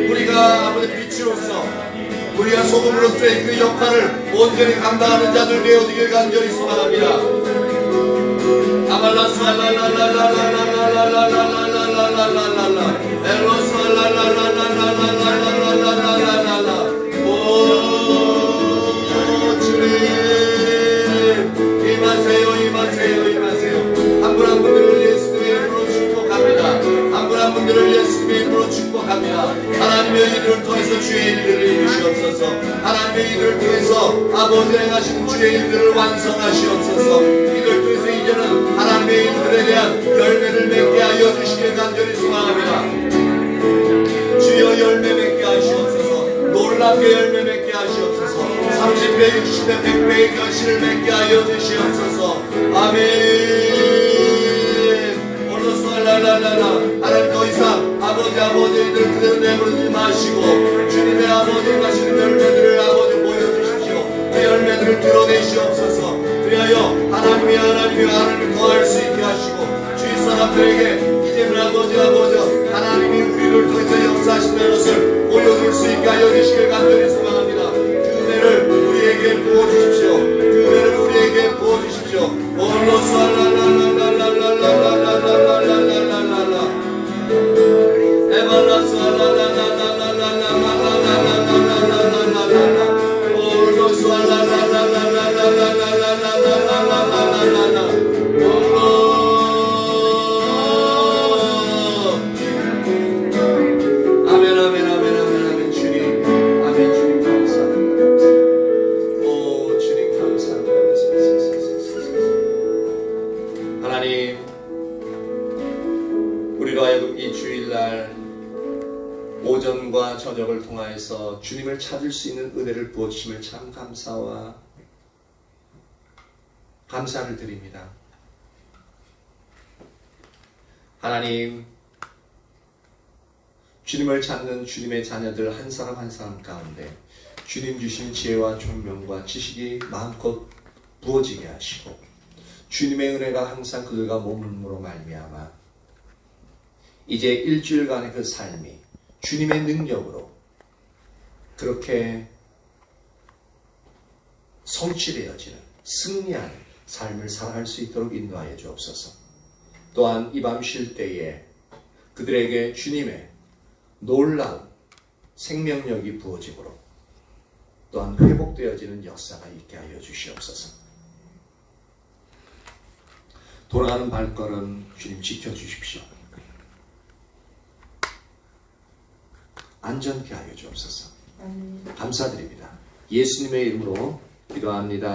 Speaker 5: 우리가 아버지 빛으로서 우리가 소금으로서의 그 역할을 온전히 감당하는 자들 되어지길 간절히 소망합니다. 한 분 한 분들을 예수님의 이름으로 축복합니다. 한 분 한 분들을 예수님의 이름으로 축복합니다. 하나님의 일을 통해서 주의 일들을 이루시옵소서. 하나님의 일을 통해서 아버지 행하신 주의 일들을 완성하시옵소서. 이를 통해서 이제는 하나님의 일들에 대한 열매를 맺게 하여 주시길 간절히 소망합니다. 주여 열매 맺게 하시옵소서. 놀랍게 열매 맺게 하시옵소서. 30배, 60배, 100배의 결실을 맺게 하여 주시옵소서. 아멘. 하나님 더 이상 아버지들 그대로 내버리지 마시고 주님의 아버지 하시는 열매들을 아버지 보여주십시오. 그 열매들을 드러내시옵소서. 그리하여 하나님을 더할 수 있게 하시고 주위 사람들에게 이제는 아버지 하나님이 우리를 통해서 역사하신다는 것을 보여줄 수 있게 하여 주시길 간절히 소망합니다. 그 은혜를 우리에게 부어주십시오. 그 은혜를 우리에게 부어주십시오. 아멘 주님. 아멘 주님 감사합니다. 오 주님 감사합니다. 하나님 우리로 하여금 이 주일날 오전과 저녁을 통하여서 주님을 찾을 수 있는 은혜를 부어주심을 참 감사와 감사를 드립니다. 하나님 주님을 찾는 주님의 자녀들 한 사람 한 사람 가운데 주님 주신 지혜와 총명과 지식이 마음껏 부어지게 하시고 주님의 은혜가 항상 그들과 머물므로 말미암아 이제 일주일간의 그 삶이 주님의 능력으로 그렇게 성취되어지는 승리하는 삶을 살아갈 수 있도록 인도하여 주옵소서. 또한 이 밤 쉴 때에 그들에게 주님의 놀라운 생명력이 부어지므로 또한 회복되어지는 역사가 있게 하여 주시옵소서. 돌아가는 발걸음 주님 지켜주십시오. 안전케 하여 주옵소서. 감사드립니다. 예수님의 이름으로 기도합니다.